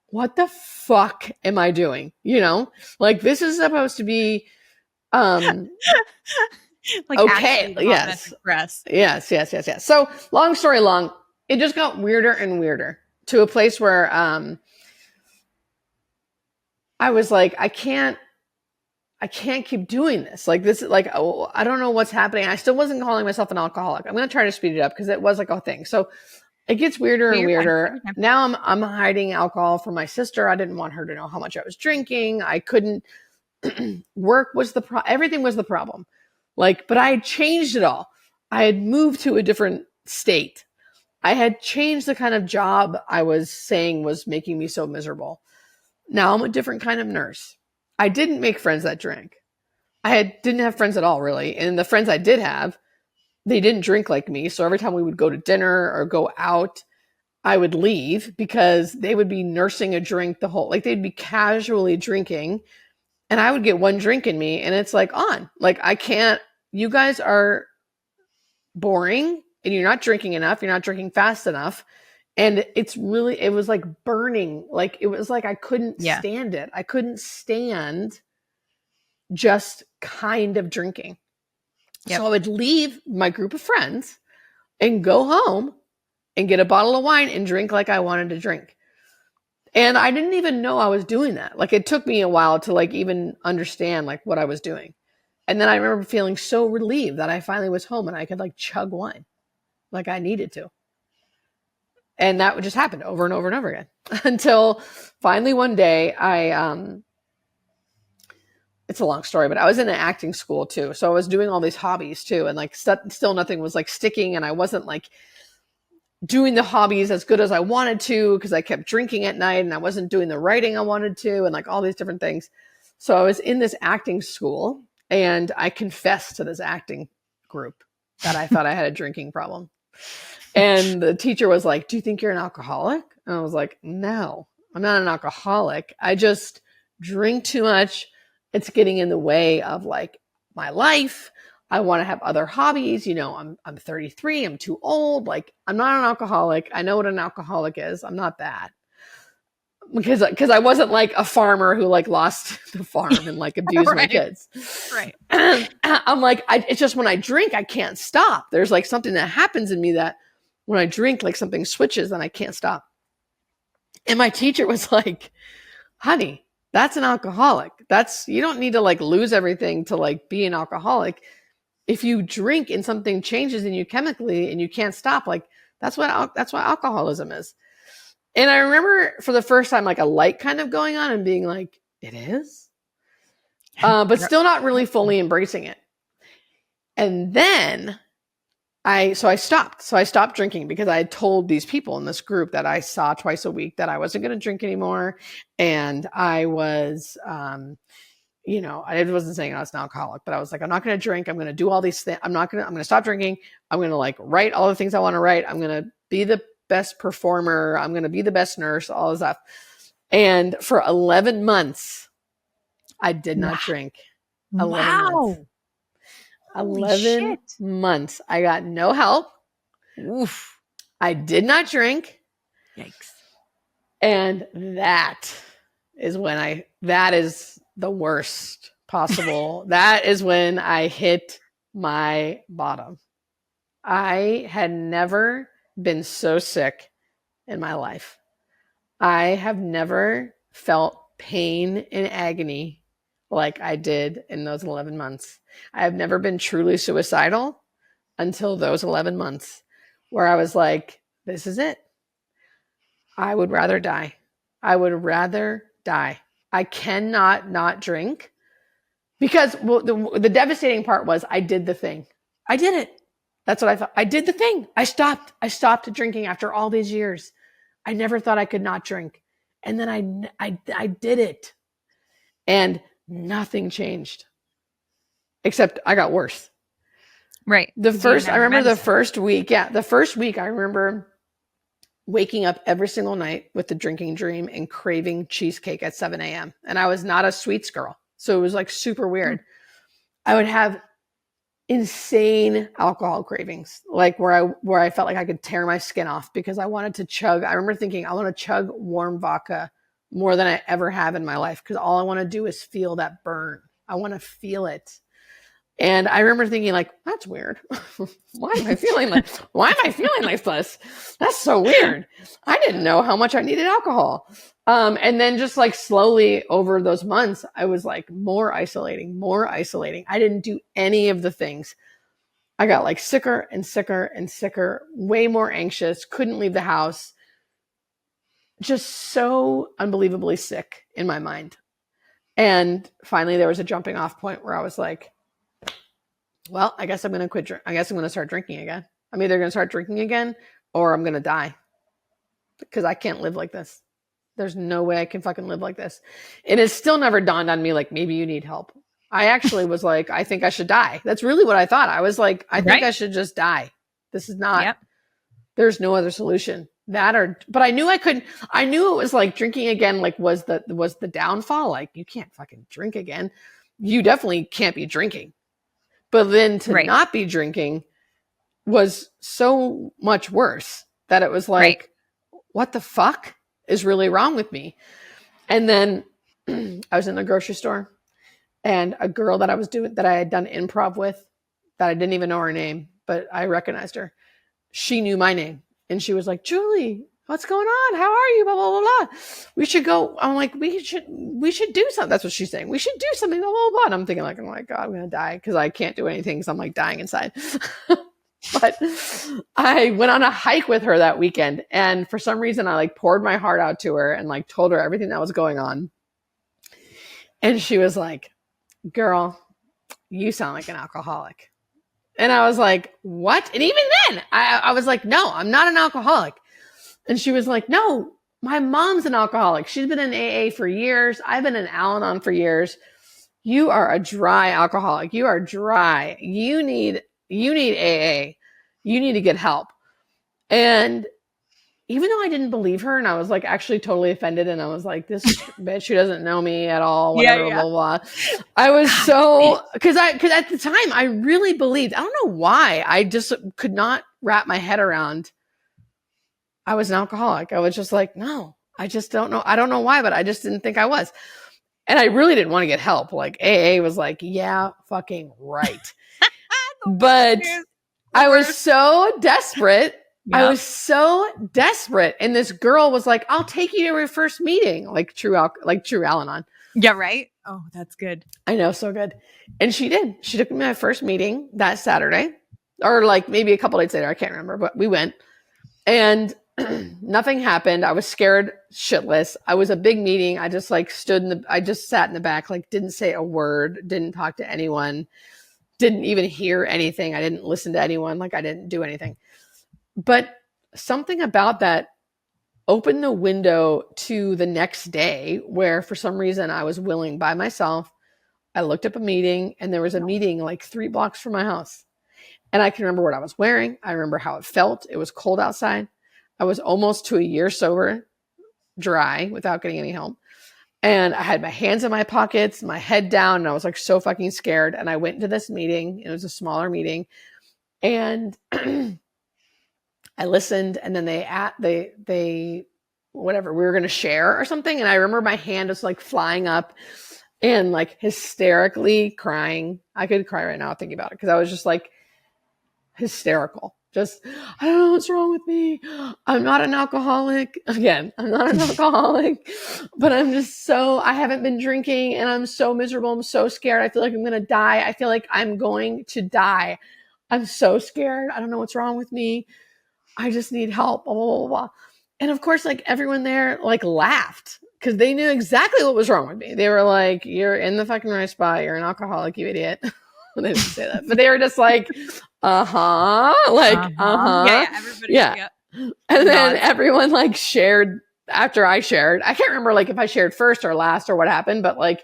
what the fuck am I doing? Like this is supposed to be, like okay. Yes. So long story long, it just got weirder and weirder to a place where, I was like, I can't keep doing this. Like this is like, oh, I don't know what's happening. I still wasn't calling myself an alcoholic. I'm going to try to speed it up because it was like a thing. So it gets weirder and weirder. Now I'm hiding alcohol from my sister. I didn't want her to know how much I was drinking. I couldn't work was everything was the problem. Like, but I had changed it all. I had moved to a different state. I had changed the kind of job I was saying was making me so miserable. Now I'm a different kind of nurse. I didn't make friends that drank. Didn't have friends at all, really. And the friends I did have they didn't drink like me. So every time we would go to dinner or go out, I would leave because they would be nursing a drink the whole, like they'd be casually drinking and I would get one drink in me and it's like on. Like I can't, you guys are boring and you're not drinking enough. You're not drinking fast enough. And it's really, it was like burning. Like it was like I couldn't stand it. I couldn't stand just kind of drinking. Yep. So I would leave my group of friends and go home and get a bottle of wine and drink like I wanted to drink. And I didn't even know I was doing that. Like it took me a while to like even understand like what I was doing. And then I remember feeling so relieved that I finally was home and I could like chug wine like I needed to. And that would just happen over and over and over again until finally one day it's a long story, but I was in an acting school too. So I was doing all these hobbies too. And like still nothing was like sticking. And I wasn't like doing the hobbies as good as I wanted to because I kept drinking at night and I wasn't doing the writing I wanted to and like all these different things. So I was in this acting school and I confessed to this acting group that I thought I had a drinking problem. And the teacher was like, "Do you think you're an alcoholic?" And I was like, "No, I'm not an alcoholic. I just drink too much. It's getting in the way of like my life. I want to have other hobbies. You know, I'm 33. I'm too old. Like I'm not an alcoholic. I know what an alcoholic is. I'm not that." Because I wasn't like a farmer who like lost the farm and like abused my kids. Right. I'm like, it's just when I drink, I can't stop. There's like something that happens in me that when I drink, like something switches and I can't stop. And my teacher was like, "Honey, that's an alcoholic. You don't need to like lose everything to like be an alcoholic. If you drink and something changes in you chemically and you can't stop, like that's what alcoholism is." And I remember for the first time, like a light kind of going on and being like, it is, but still not really fully embracing it. And then I stopped. So I stopped drinking because I had told these people in this group that I saw twice a week that I wasn't going to drink anymore. And I was, I wasn't saying I was an alcoholic, but I was like, I'm not going to drink. I'm going to do all these things. I'm going to stop drinking. I'm going to like write all the things I want to write. I'm going to be the best performer. I'm going to be the best nurse, all this stuff. And for 11 months, I did not drink. 11 months. I got no help. Oof. I did not drink. Yikes. And that is the worst possible. That is when I hit my bottom. I had never been so sick in my life. I have never felt pain and agony like I did in those 11 months. I have never been truly suicidal until those 11 months where I was like, this is it. I would rather die. I would rather die. I cannot not drink because the devastating part was I did the thing. I did it. That's what I thought. I did the thing. I stopped drinking after all these years. I never thought I could not drink. And then I did it. And nothing changed. Except I got worse. Right. I remember the first week. Yeah. The first week I remember waking up every single night with the drinking dream and craving cheesecake at 7 a.m. And I was not a sweets girl. So it was like super weird. I would have insane alcohol cravings, like where I felt like I could tear my skin off because I wanted to chug. I remember thinking I want to chug warm vodka more than I ever have in my life because all I want to do is feel that burn. I want to feel it. And I remember thinking like, that's weird. Why am I feeling like this? That's so weird. I didn't know how much I needed alcohol. And then just like slowly over those months, I was like more isolating. I didn't do any of the things. I got like sicker and sicker and sicker, way more anxious, couldn't leave the house. Just so unbelievably sick in my mind. And finally there was a jumping off point where I was like, well, I guess I'm going to quit. I guess I'm going to start drinking again. I'm either going to start drinking again or I'm going to die because I can't live like this. There's no way I can fucking live like this. And it still never dawned on me like, maybe you need help. I actually was like, I think I should die. That's really what I thought. I was like, I think Right. I should just die. This is not, Yep. there's no other solution. But I knew I couldn't, I knew it was like drinking again, like was the downfall. Like you can't fucking drink again. You definitely can't be drinking. But then to Right. not be drinking was so much worse that it was like, what the fuck is really wrong with me? And then I was in the grocery store, and a girl that I had done improv with, that I didn't even know her name, but I recognized her. She knew my name, and she was like, Julie, what's going on? How are you? Blah, blah, blah, blah. We should go. I'm like, we should do something. That's what she's saying. We should do something, blah, blah, blah. And I'm thinking like, oh my God, I'm going to die because I can't do anything because I'm like dying inside. But I went on a hike with her that weekend. And for some reason, I like poured my heart out to her and like told her everything that was going on. And she was like, girl, you sound like an alcoholic. And I was like, what? And even then I was like, no, I'm not an alcoholic. And she was like, no, my mom's an alcoholic. She's been in AA for years. I've been in Al-Anon for years. You are a dry alcoholic. You are dry. You need AA. You need to get help. And even though I didn't believe her, and I was like actually totally offended, and I was like, this bitch who doesn't know me at all, whatever, blah, blah, blah. I was so, because at the time I really believed, I don't know why, I just could not wrap my head around I was an alcoholic. I was just like, no, I just don't know. I don't know why, but I just didn't think I was. And I really didn't want to get help. Like AA was like, yeah, fucking right. But I was so desperate. Yep. I was so desperate. And this girl was like, I'll take you to your first meeting. Like true Al-Anon. Yeah, right? Oh, that's good. I know, so good. And she did. She took me to my first meeting that Saturday. Or like maybe a couple days later. I can't remember. But we went. And nothing happened. I was scared shitless. I was a big meeting. I just like I just sat in the back, like didn't say a word, didn't talk to anyone, didn't even hear anything. I didn't listen to anyone. Like I didn't do anything. But something about that opened the window to the next day where for some reason I was willing by myself. I looked up a meeting, and there was a meeting like 3 blocks from my house. And I can remember what I was wearing. I remember how it felt. It was cold outside. I was almost to a year sober, dry, without getting any help. And I had my hands in my pockets, my head down, and I was like so fucking scared. And I went to this meeting. It was a smaller meeting. And I listened, and then they whatever, we were going to share or something. And I remember my hand was like flying up and like hysterically crying. I could cry right now thinking about it because I was just like hysterical. Just, I don't know what's wrong with me. I'm not an alcoholic. Again, I'm not an alcoholic, but I haven't been drinking and I'm so miserable. I'm so scared. I feel like I'm going to die. I feel like I'm going to die. I'm so scared. I don't know what's wrong with me. I just need help. Blah, blah, blah, blah. And of course, like everyone there like laughed because they knew exactly what was wrong with me. They were like, you're in the fucking right spot. You're an alcoholic, you idiot. They didn't say that, but they were just like, Yeah, everybody. Yeah. And then everyone like shared after I shared. I can't remember like if I shared first or last or what happened, but like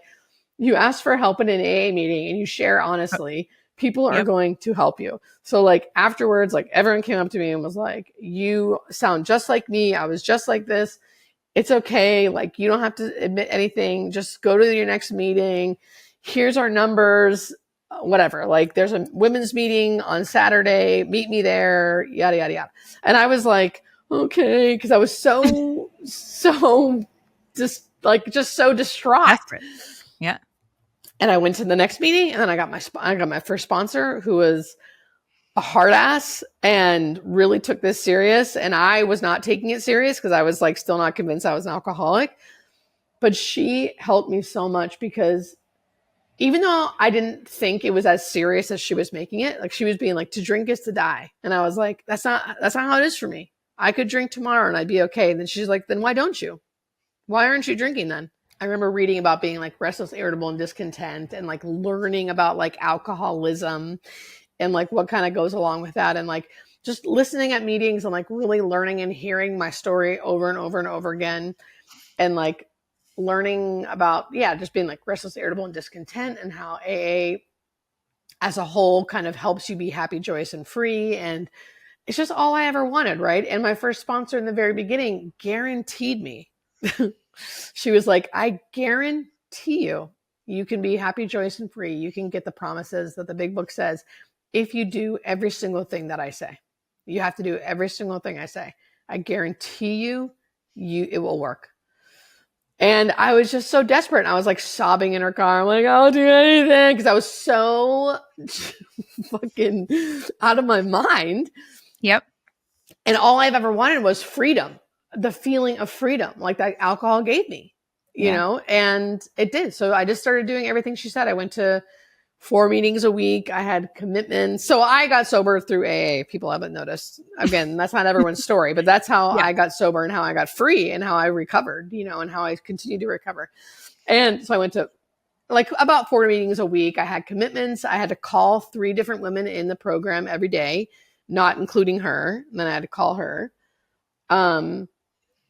you ask for help in an AA meeting and you share honestly, people are going to help you. So like afterwards, like everyone came up to me and was like, you sound just like me. I was just like this. It's okay. Like you don't have to admit anything. Just go to your next meeting. Here's our numbers. Whatever, like there's a women's meeting on Saturday, meet me there, yada, yada, yada. And I was like, okay. Cause I was so so distraught. Desperate. Yeah. And I went to the next meeting and then I got my first sponsor who was a hard ass and really took this serious. And I was not taking it serious because I was like still not convinced I was an alcoholic, but she helped me so much because even though I didn't think it was as serious as she was making it, like she was being like, to drink is to die. And I was like, that's not how it is for me. I could drink tomorrow and I'd be okay. And then she's like, then why don't you? Why aren't you drinking then? I remember reading about being like restless, irritable, and discontent and like learning about like alcoholism and like what kind of goes along with that. And like just listening at meetings and like really learning and hearing my story over and over and over again. And like learning about, just being like restless, irritable, and discontent, and how AA as a whole kind of helps you be happy, joyous, and free. And it's just all I ever wanted, right? And my first sponsor in the very beginning guaranteed me. She was like, I guarantee you can be happy, joyous, and free. You can get the promises that the big book says if you do every single thing that I say. You have to do every single thing I say. I guarantee you it will work. And I was just so desperate. I was like sobbing in her car. I'm like, I'll do anything. Because I was so fucking out of my mind. Yep. And all I've ever wanted was freedom, the feeling of freedom, like that alcohol gave me, you know, and it did. So I just started doing everything she said. I went to 4 meetings a week. I had commitments. So I got sober through AA. People haven't noticed. Again, that's not everyone's story, but that's how I got sober and how I got free and how I recovered, you know, and how I continued to recover. And so I went to like about 4 meetings a week. I had commitments. I had to call 3 different women in the program every day, not including her. And then I had to call her. And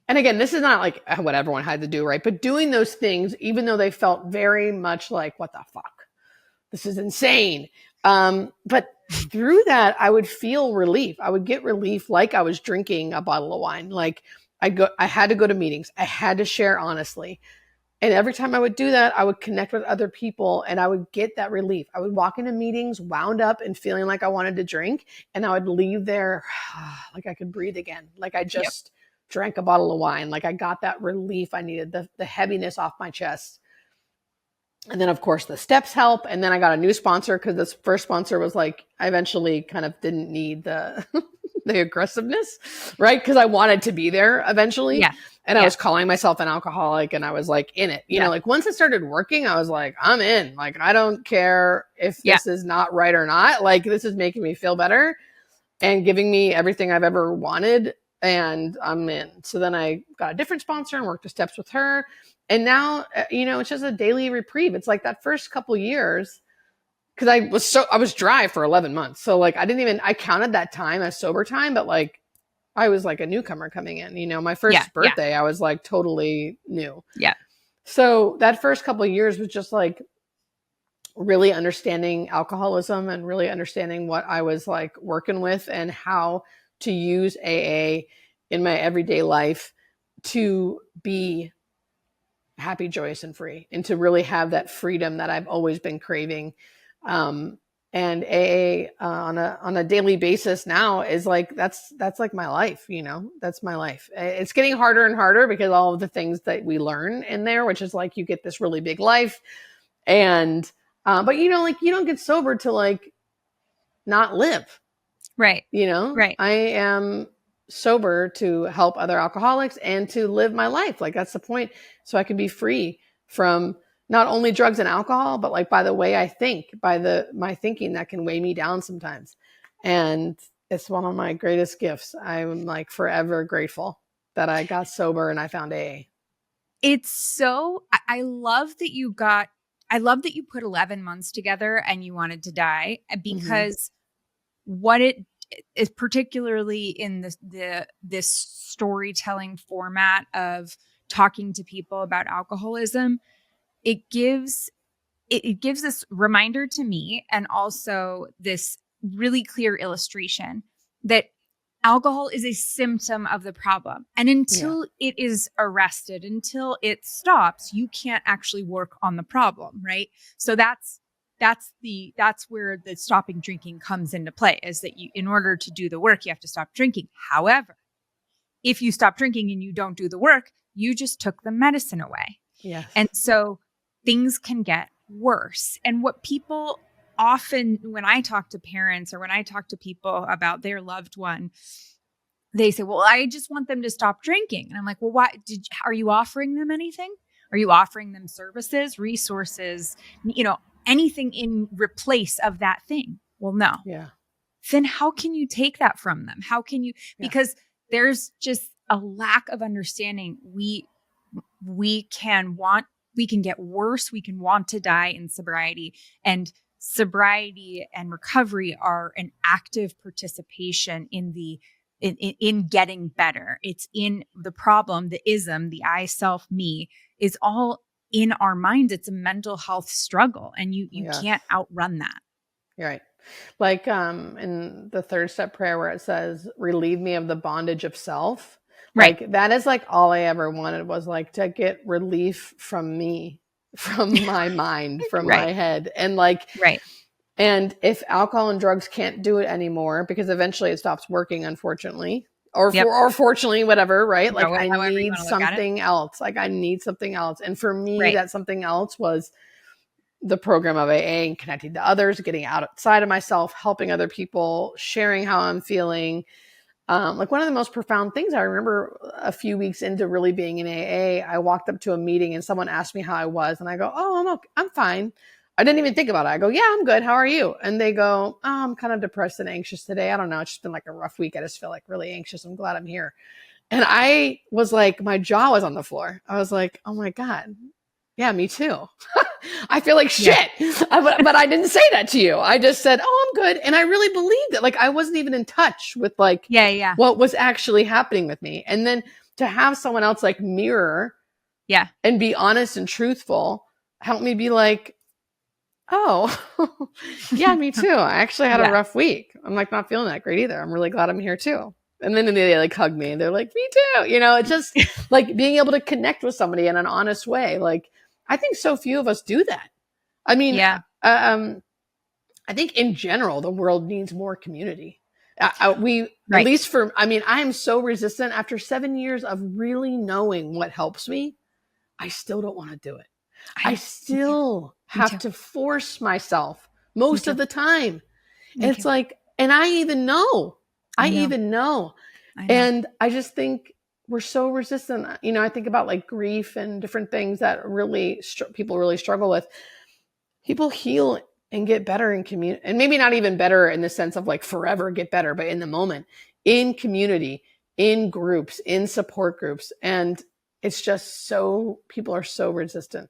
again, this is not like what everyone had to do, right? But doing those things, even though they felt very much like, what the fuck? This is insane. But through that, I would feel relief. I would get relief like I was drinking a bottle of wine. Like I had to go to meetings. I had to share honestly. And every time I would do that, I would connect with other people and I would get that relief. I would walk into meetings wound up and feeling like I wanted to drink. And I would leave there like I could breathe again. Like I just drank a bottle of wine. Like I got that relief I needed, the heaviness off my chest. And then, of course, the steps help. And then I got a new sponsor because this first sponsor was like, I eventually kind of didn't need the the aggressiveness, right? Because I wanted to be there eventually. Yeah. And I was calling myself an alcoholic and I was like in it. You know, like once it started working, I was like, I'm in. Like, I don't care if this is not right or not. Like, this is making me feel better and giving me everything I've ever wanted. And I'm in. So then I got a different sponsor and worked the steps with her. And now, you know, it's just a daily reprieve. It's like that first couple years, because I was dry for 11 months. So like, I counted that time as sober time, but like, I was like a newcomer coming in, you know, my first birthday, I was like totally new. Yeah. So that first couple of years was just like really understanding alcoholism and really understanding what I was like working with and how to use AA in my everyday life to be happy, joyous, and free, and to really have that freedom that I've always been craving. And AA on a daily basis now is like, that's like my life, you know, that's my life. It's getting harder and harder because all of the things that we learn in there, which is like, you get this really big life and, but you know, like you don't get sober to like not live. Right. You know, right. I am sober to help other alcoholics and to live my life. Like that's the point. So I can be free from not only drugs and alcohol, but like by the way I think, by my thinking that can weigh me down sometimes. And it's one of my greatest gifts. I'm like forever grateful that I got sober and I found AA. It's so, I love that you put 11 months together and you wanted to die because what it is, particularly in this storytelling format of talking to people about alcoholism, it gives this reminder to me and also this really clear illustration that alcohol is a symptom of the problem. And until it is arrested, until it stops, you can't actually work on the problem, right? So that's where the stopping drinking comes into play, is that in order to do the work, you have to stop drinking. However, if you stop drinking and you don't do the work, you just took the medicine away. Yes. And so things can get worse. And what people often, when I talk to parents or when I talk to people about their loved one, they say, well, I just want them to stop drinking. And I'm like, well, why are you offering them anything? Are you offering them services, resources, you know, anything in replace of that thing? Well, no. Yeah. Then how can you take that from them? How can you, because there's just a lack of understanding. We can get worse. We can want to die in sobriety, and sobriety and recovery are an active participation in the in getting better. It's in the problem, the ism, the I, self, me is all in our minds. It's a mental health struggle, and you Yes. can't outrun that. You're right. Like in the third step prayer where it says, relieve me of the bondage of self. Right. Like that is like all I ever wanted was like to get relief from me, from my mind, from Right. my head. And like, Right. and if alcohol and drugs can't do it anymore, because eventually it stops working, unfortunately, or Yep. or fortunately, whatever, right? Like I However you need wanna look at it. something else. Like I need something else. And for me, Right. that something else was the program of AA and connecting to others, getting outside of myself, helping other people, sharing how I'm feeling. Like one of the most profound things I remember a few weeks into really being in AA, I walked up to a meeting and someone asked me how I was, and I go, "Oh, I'm okay. I'm fine." I didn't even think about it. I go, "Yeah, I'm good. How are you?" And they go, "Oh, I'm kind of depressed and anxious today. I don't know. It's just been like a rough week. I just feel like really anxious. I'm glad I'm here." And I was like, my jaw was on the floor. I was like, "Oh my God. Yeah, me too." I feel like shit. Yeah. But I didn't say that to you. I just said, "Oh, I'm good." And I really believed it. Like I wasn't even in touch with like what was actually happening with me. And then to have someone else like mirror and be honest and truthful helped me be like, "Oh, yeah, me too. I actually had a rough week. I'm like not feeling that great either. I'm really glad I'm here too." And then they like hug me and they're like, "Me too." You know, it's just like being able to connect with somebody in an honest way. Like I think so few of us do that. I mean, I think in general, the world needs more community. At least for, I mean, I am so resistant after 7 years of really knowing what helps me. I still don't want to do it. I still have to force myself most of the time. And it's like, and I even know. And I just think we're so resistant. You know, I think about like grief and different things that really people really struggle with. People heal and get better in community, and maybe not even better in the sense of like forever get better, but in the moment, in community, in groups, in support groups. And it's just so, people are so resistant.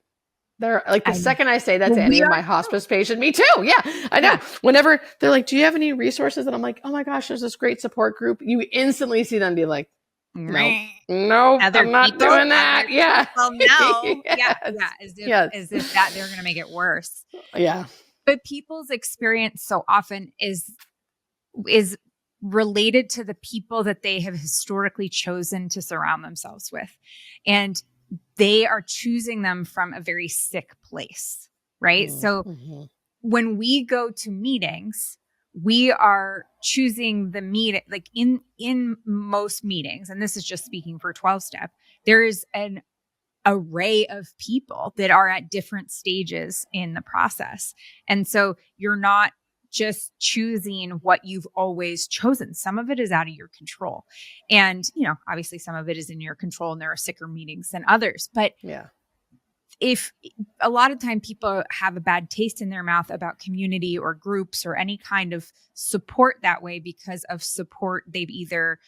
They're like, the second I say that to any of my hospice patients, me too. Yeah, I know. Whenever they're like, "Do you have any resources?" And I'm like, "Oh my gosh, there's this great support group." You instantly see them be like, "No, I'm not doing that." Yeah. Well, no. As if that they're going to make it worse. Yeah. But people's experience so often is related to the people that they have historically chosen to surround themselves with. And they are choosing them from a very sick place, right? So when we go to meetings, we are choosing the meeting, like in most meetings, and this is just speaking for 12-step, there is an array of people that are at different stages in the process. And so you're not just choosing what you've always chosen. Some of it is out of your control. And, you know, obviously some of it is in your control, and there are sicker meetings than others. But if a lot of time people have a bad taste in their mouth about community or groups or any kind of support that way because of support they've either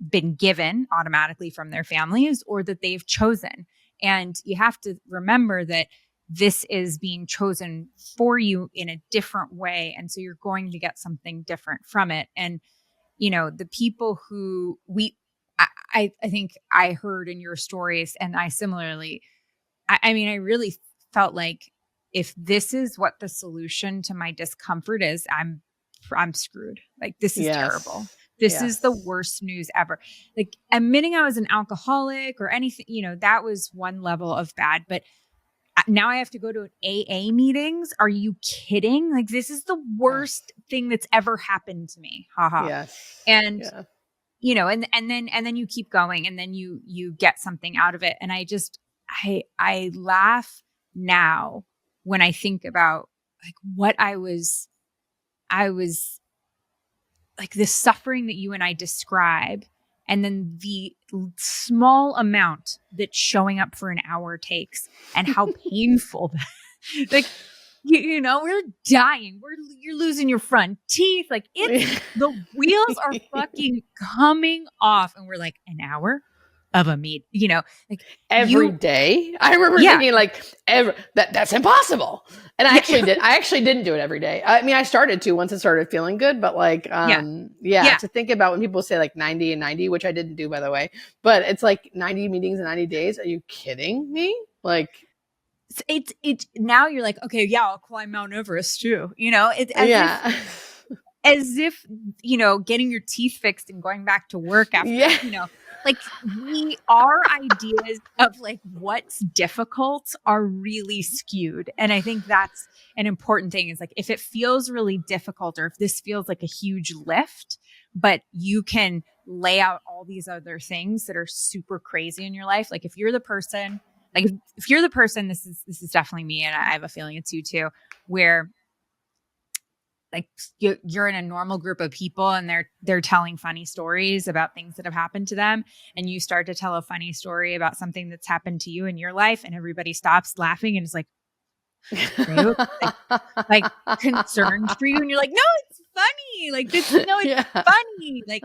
been given automatically from their families or that they've chosen. And you have to remember that this is being chosen for you in a different way. And so you're going to get something different from it. And, you know, the people who I think I heard in your stories, and I similarly, I mean, I really felt like if this is what the solution to my discomfort is, I'm screwed. Like, this is terrible. This is the worst news ever. Like, admitting I was an alcoholic or anything, you know, that was one level of bad. But now I have to go to AA meetings. Are you kidding? Like, this is the worst thing that's ever happened to me. Haha. And, you know, and then you keep going, and then you get something out of it. And I laugh now when I think about like what I was like, the suffering that you and I describe, and then the small amount that showing up for an hour takes, and how painful that, like, you know, we're dying. You're losing your front teeth. Like, it's the wheels are fucking coming off, and we're like, an hour? of a meet, like every day. I remember thinking like that's impossible. And I actually didn't do it every day. I mean, I started to once it started feeling good, but like, to think about when people say like 90 and 90, which I didn't do, by the way, but it's like 90 meetings in 90 days. Are you kidding me? Like, it's now you're like, okay, yeah, I'll climb Mount Everest too. It's as if, getting your teeth fixed and going back to work after, like our ideas of like what's difficult are really skewed. And I think that's an important thing is like, if it feels really difficult or if this feels like a huge lift, but you can lay out all these other things that are super crazy in your life. Like if you're the person, this is definitely me. And I have a feeling it's you too, where like you're in a normal group of people and they're telling funny stories about things that have happened to them. And you start to tell a funny story about something that's happened to you in your life and everybody stops laughing and is like, like concerned for you. And you're like, no, it's funny. Like this, no, it's funny. Like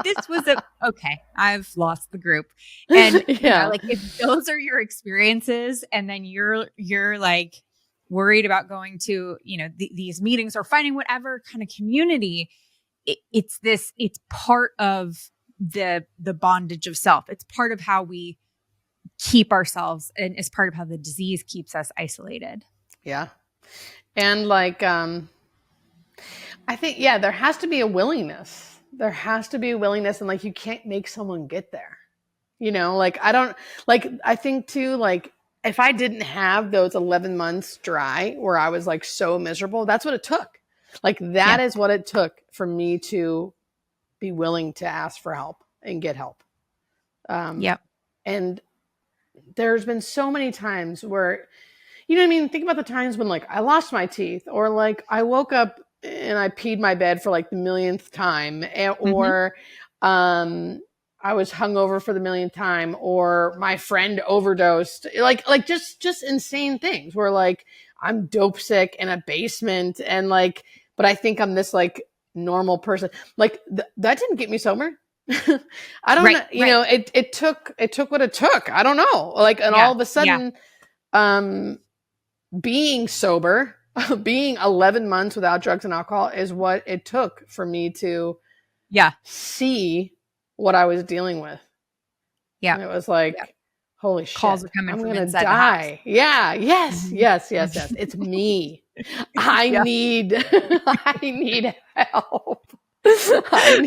this was okay. I've lost the group. And like if those are your experiences and then you're like, worried about going to, these meetings or finding whatever kind of community, it's part of the bondage of self. It's part of how we keep ourselves and it's part of how the disease keeps us isolated. Yeah. And like, I think, there has to be a willingness. There has to be a willingness and like, you can't make someone get there, I think too, like, if I didn't have those 11 months dry where I was like so miserable, that's what it took. Like that is what it took for me to be willing to ask for help and get help. And there's been so many times where, think about the times when like I lost my teeth or like I woke up and I peed my bed for like the millionth time or, I was hungover for the millionth time or my friend overdosed, like just insane things where like I'm dope sick in a basement and like, but I think I'm this like normal person. Like that didn't get me sober. I don't know, it took what it took. I don't know. Like, and all of a sudden, being sober, being 11 months without drugs and alcohol is what it took for me to see what I was dealing with. Yeah. And it was like, holy shit. Calls are coming from inside die. The house. Yeah. Yes. Yes. It's me. I need help. I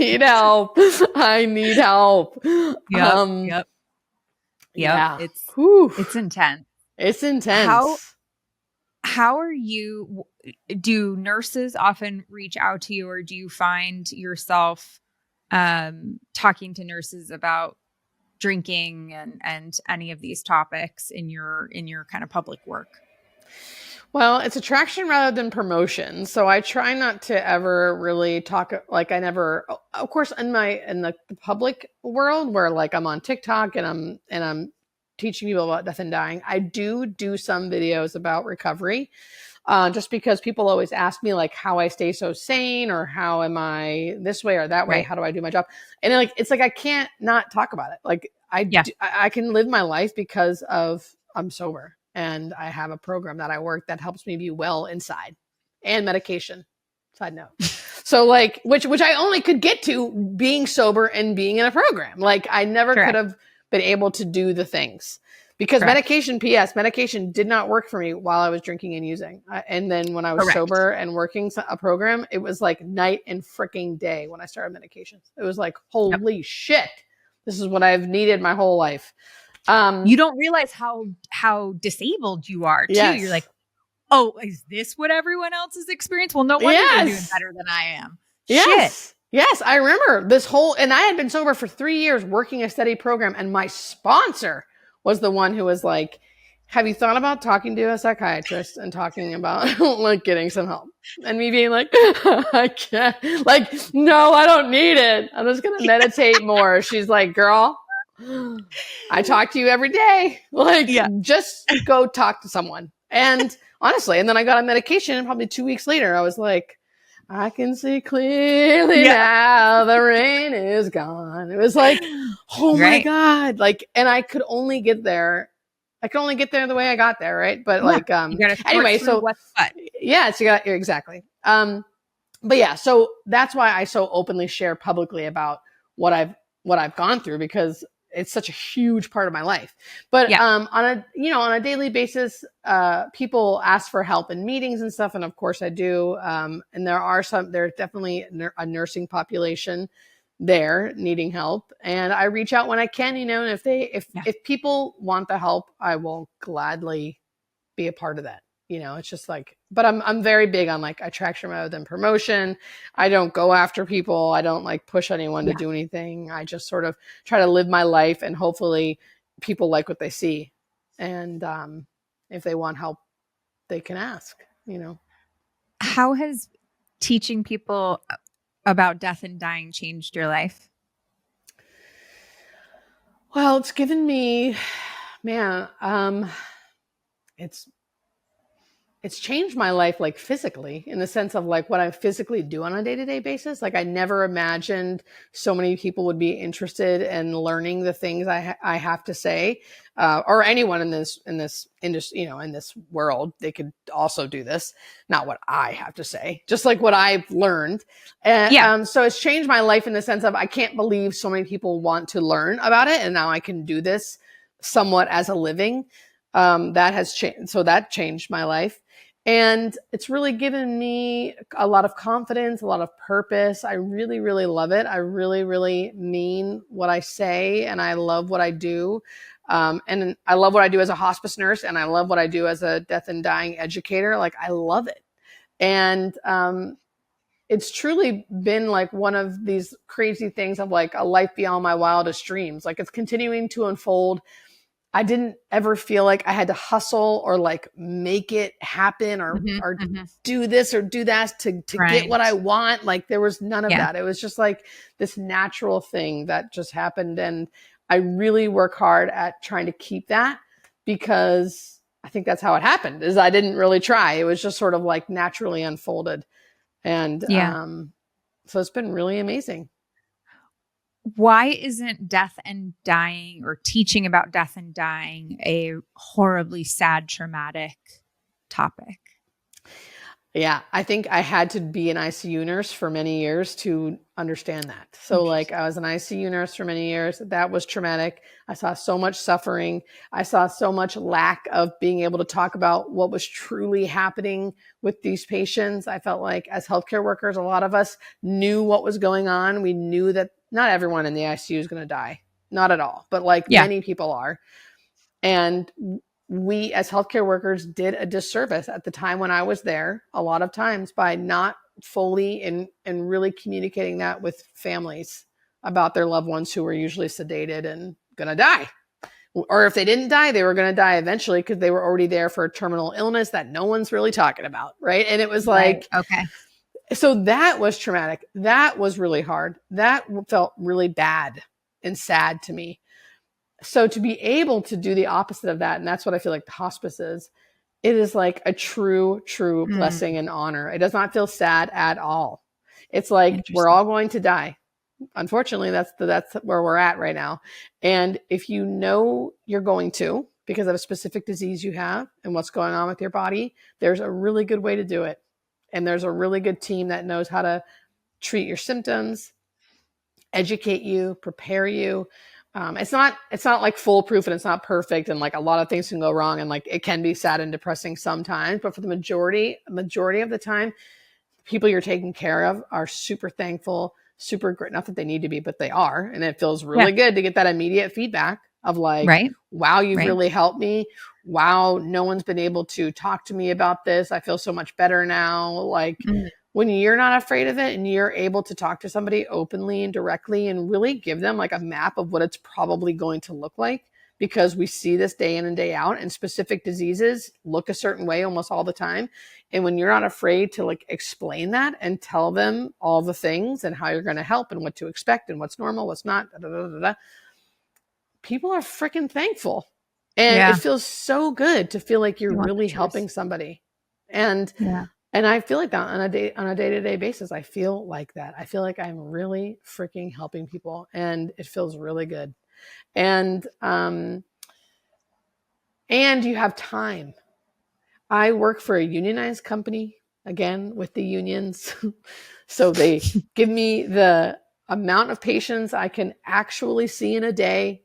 need help. Yep. Yeah. It's intense. It's intense. How are you? Do nurses often reach out to you or do you find yourself talking to nurses about drinking and any of these topics in your kind of public work? Well, it's attraction rather than promotion. So I try not to ever really talk, like of course in the public world where like I'm on TikTok and I'm teaching people about death and dying. I do some videos about recovery. Just because people always ask me like how I stay so sane or how am I this way or that way? Right. How do I do my job? And like, it's like, I can't not talk about it. Like I can live my life because I'm sober and I have a program that I work that helps me be well inside and medication. Side note. So like, which I only could get to being sober and being in a program. Like I never could have been able to do the things. Because medication did not work for me while I was drinking and using. And then when I was sober and working a program, it was like night and freaking day when I started medications. It was like, holy shit, this is what I've needed my whole life. You don't realize how disabled you are too. Yes. You're like, oh, is this what everyone else has experienced? Well, no wonder they're doing better than I am. Yes. Shit. Yes, I remember and I had been sober for 3 years working a steady program, and my sponsor was the one who was like, have you thought about talking to a psychiatrist and talking about like getting some help? And me being like, I can't, like, no, I don't need it. I'm just going to meditate more. She's like, girl, I talk to you every day. Like, just go talk to someone. And honestly, and then I got on medication and probably 2 weeks later, I was like, I can see clearly now the rain is gone. It was like, oh my Right. God. Like, and I could only get there. I could only get there the way I got there. Right. But Yeah. You got to sort anyway, through so what's what. yeah, it's exactly. But yeah, so that's why I so openly share publicly about what I've gone through, because it's such a huge part of my life. But Yeah. on a daily basis, people ask for help in meetings and stuff, and of course I do. And there's definitely a nursing population there needing help, and I reach out when I can. And if people want the help, I will gladly be a part of that. It's just like, but I'm very big on like attraction rather than promotion. I don't go after people. I don't like push anyone to do anything. I just sort of try to live my life, and hopefully people like what they see. And if they want help, they can ask. How has teaching people about death and dying changed your life? Well, it's given me, man, it's changed my life, like physically, in the sense of like what I physically do on a day-to-day basis. Like I never imagined so many people would be interested in learning the things I have to say, or anyone in this industry, in this world, they could also do this. Not what I have to say, just like what I've learned. And so it's changed my life in the sense of I can't believe so many people want to learn about it, and now I can do this somewhat as a living. That has changed. So that changed my life. And it's really given me a lot of confidence, a lot of purpose. I really, really love it. I really, really mean what I say, and I love what I do. And I love what I do as a hospice nurse, and I love what I do as a death and dying educator. Like I love it. And it's truly been like one of these crazy things of like a life beyond my wildest dreams. Like it's continuing to unfold. I didn't ever feel like I had to hustle or like make it happen or do this or do that to get what I want. Like there was none of that. It was just like this natural thing that just happened. And I really work hard at trying to keep that, because I think that's how it happened, is I didn't really try. It was just sort of like naturally unfolded. And so it's been really amazing. Why isn't death and dying, or teaching about death and dying, a horribly sad, traumatic topic? Yeah, I think I had to be an ICU nurse for many years to understand that. So like I was an ICU nurse for many years. That was traumatic. I saw so much suffering. I saw so much lack of being able to talk about what was truly happening with these patients. I felt like as healthcare workers, a lot of us knew what was going on. We knew that not everyone in the ICU is going to die. Not at all. But like many people are. And we as healthcare workers did a disservice at the time when I was there, a lot of times, by not fully and really communicating that with families about their loved ones who were usually sedated and going to die. Or if they didn't die, they were going to die eventually, because they were already there for a terminal illness that no one's really talking about. Right. And it was like, okay. So that was traumatic. That was really hard. That felt really bad and sad to me. So to be able to do the opposite of that, and that's what I feel like the hospice is, it is like a true blessing and honor. It does not feel sad at all. It's like we're all going to die. Unfortunately, that's where we're at right now. And if you know you're going to, because of a specific disease you have and what's going on with your body, there's a really good way to do it. And there's a really good team that knows how to treat your symptoms, educate you, prepare you. It's not like foolproof, and it's not perfect, and like a lot of things can go wrong, and like it can be sad and depressing sometimes. But for the majority of the time, people you're taking care of are super thankful, super great. Not that they need to be, but they are, and it feels really good to get that immediate feedback of like, wow, you've really helped me. Wow, no one's been able to talk to me about this. I feel so much better now. Like when you're not afraid of it and you're able to talk to somebody openly and directly and really give them like a map of what it's probably going to look like, because we see this day in and day out, and specific diseases look a certain way almost all the time. And when you're not afraid to like explain that and tell them all the things and how you're going to help and what to expect and what's normal, what's not, people are freaking thankful. And it feels so good to feel like you're really helping somebody. And And I feel like that on a day-to-day basis. I feel like that. I feel like I'm really freaking helping people, and it feels really good. And you have time. I work for a unionized company, again, with the unions. So they give me the amount of patients I can actually see in a day,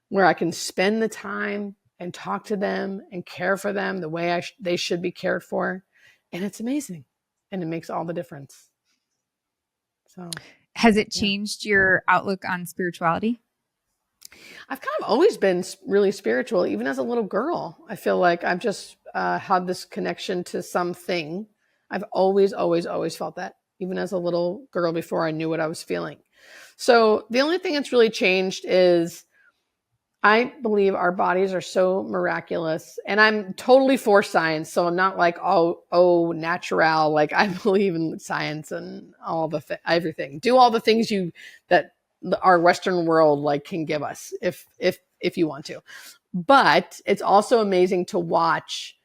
where I can spend the time and talk to them and care for them the way they should be cared for. And it's amazing. And it makes all the difference. So, Has it yeah. changed your outlook on spirituality? I've kind of always been really spiritual, even as a little girl. I feel like I've just had this connection to something. I've always, always, always felt that, even as a little girl before I knew what I was feeling. So the only thing that's really changed is I believe our bodies are so miraculous, and I'm totally for science. So I'm not like, oh, natural. Like, I believe in science and all the everything. Do all the things that our Western world like can give us if you want to. But it's also amazing to watch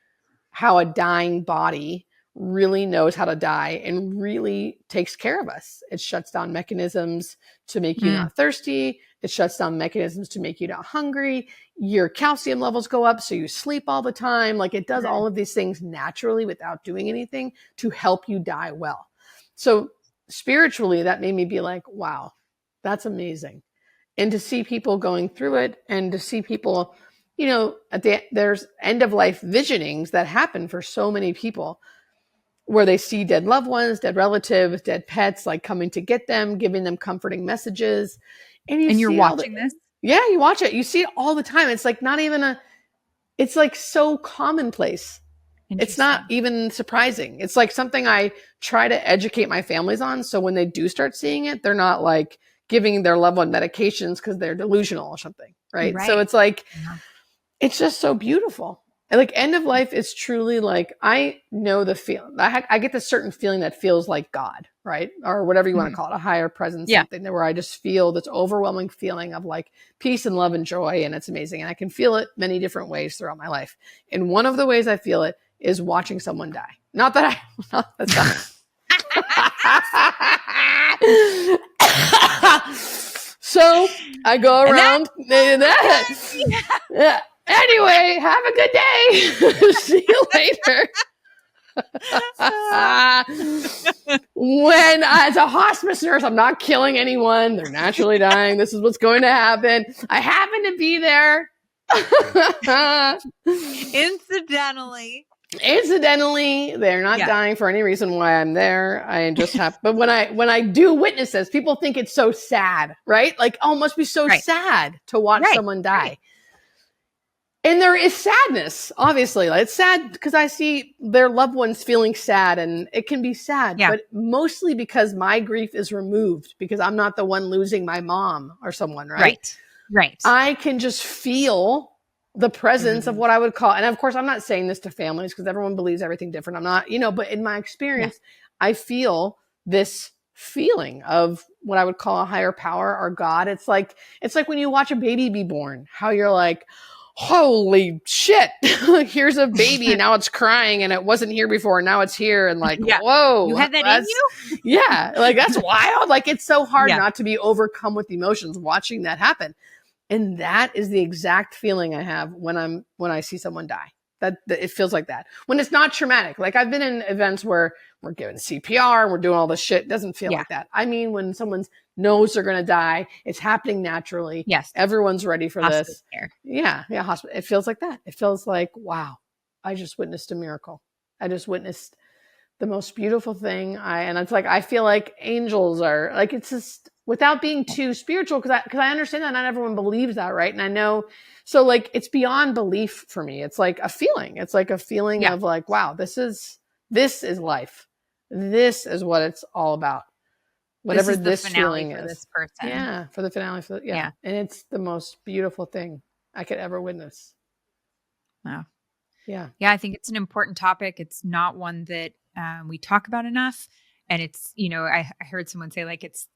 how a dying body really knows how to die and really takes care of us. It shuts down mechanisms to make you not thirsty. It shuts down mechanisms to make you not hungry. Your calcium levels go up, so you sleep all the time. Like, it does all of these things naturally without doing anything to help you die well. So spiritually, that made me be like, wow, that's amazing. And to see people going through it, and to see people, there's end of life visionings that happen for so many people, where they see dead loved ones, dead relatives, dead pets, like coming to get them, giving them comforting messages. And you're watching this? Yeah, you watch it. You see it all the time. It's like not even it's like so commonplace. It's not even surprising. It's like something I try to educate my families on. So when they do start seeing it, they're not like giving their loved one medications because they're delusional or something. Right. So it's like, it's just so beautiful. And like, end of life is truly like, I know the feeling. I get this certain feeling that feels like God, right? Or whatever you want to call it, a higher presence, something where I just feel this overwhelming feeling of like peace and love and joy. And it's amazing. And I can feel it many different ways throughout my life. And one of the ways I feel it is watching someone die. Not that that's not. So I go around. Yeah. Anyway, have a good day. See you later. When as a hospice nurse, I'm not killing anyone. They're naturally dying. This is what's going to happen. I happen to be there. Incidentally, they're not dying for any reason why I'm there. I just have, but when I do witness this, people think it's so sad, right? Like, oh, it must be so sad to watch someone die. Right. And there is sadness, obviously. Like, it's sad because I see their loved ones feeling sad, and it can be sad, but mostly because my grief is removed, because I'm not the one losing my mom or someone, right? Right. I can just feel the presence of what I would call, and of course, I'm not saying this to families because everyone believes everything different. I'm not, but in my experience, I feel this feeling of what I would call a higher power or God. It's like when you watch a baby be born, how you're like, holy shit, here's a baby and now it's crying and it wasn't here before. Now it's here. And like, whoa, you had that in you? Yeah. Like, that's wild. Like, it's so hard not to be overcome with emotions watching that happen. And that is the exact feeling I have when I see someone die. That it feels like that when it's not traumatic. Like, I've been in events where we're giving CPR and we're doing all this shit. It doesn't feel like that. I mean, when someone knows they're going to die, it's happening naturally. Yes. Everyone's ready for this. Care. Yeah. Hospital. It feels like that. It feels like, wow, I just witnessed a miracle. I just witnessed the most beautiful thing. And it's like, I feel like angels are like, it's just, without being too spiritual, because I understand that not everyone believes that, right? And I know, so like, it's beyond belief for me. It's like a feeling. It's like a feeling of like, wow, this is life. This is what it's all about. Whatever this feeling is. For this person. Yeah, for the finale. And it's the most beautiful thing I could ever witness. Wow. Yeah. Yeah, I think it's an important topic. It's not one that we talk about enough. And it's, I heard someone say like, it's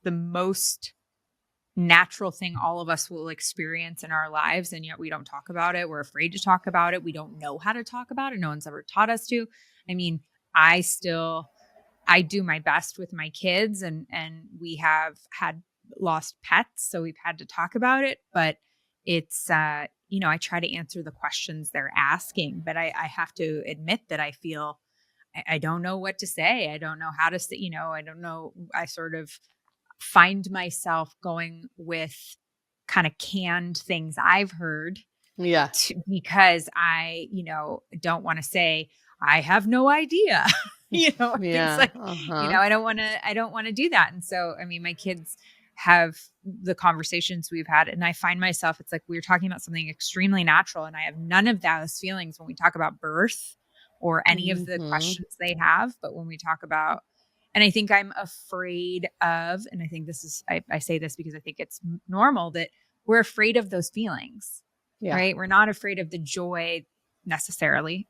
the most natural thing all of us will experience in our lives. And yet we don't talk about it. We're afraid to talk about it. We don't know how to talk about it. No one's ever taught us to. I mean, I do my best with my kids, and we have had lost pets, so we've had to talk about it, but it's, I try to answer the questions they're asking, but I have to admit that I feel I don't know what to say. I don't know how to say, I don't know. I sort of find myself going with kind of canned things I've heard Yeah. because I, don't want to say, I have no idea. Things Yeah. like, Uh-huh. I don't want to do that. And so, I mean, my kids have the conversations we've had, and I find myself, it's like we were talking about something extremely natural, and I have none of those feelings when we talk about birth or any of the Mm-hmm. questions they have. But when we talk about, and I think I'm afraid of, and I think this is, I say this because I think it's normal that we're afraid of those feelings, Yeah. right? We're not afraid of the joy necessarily,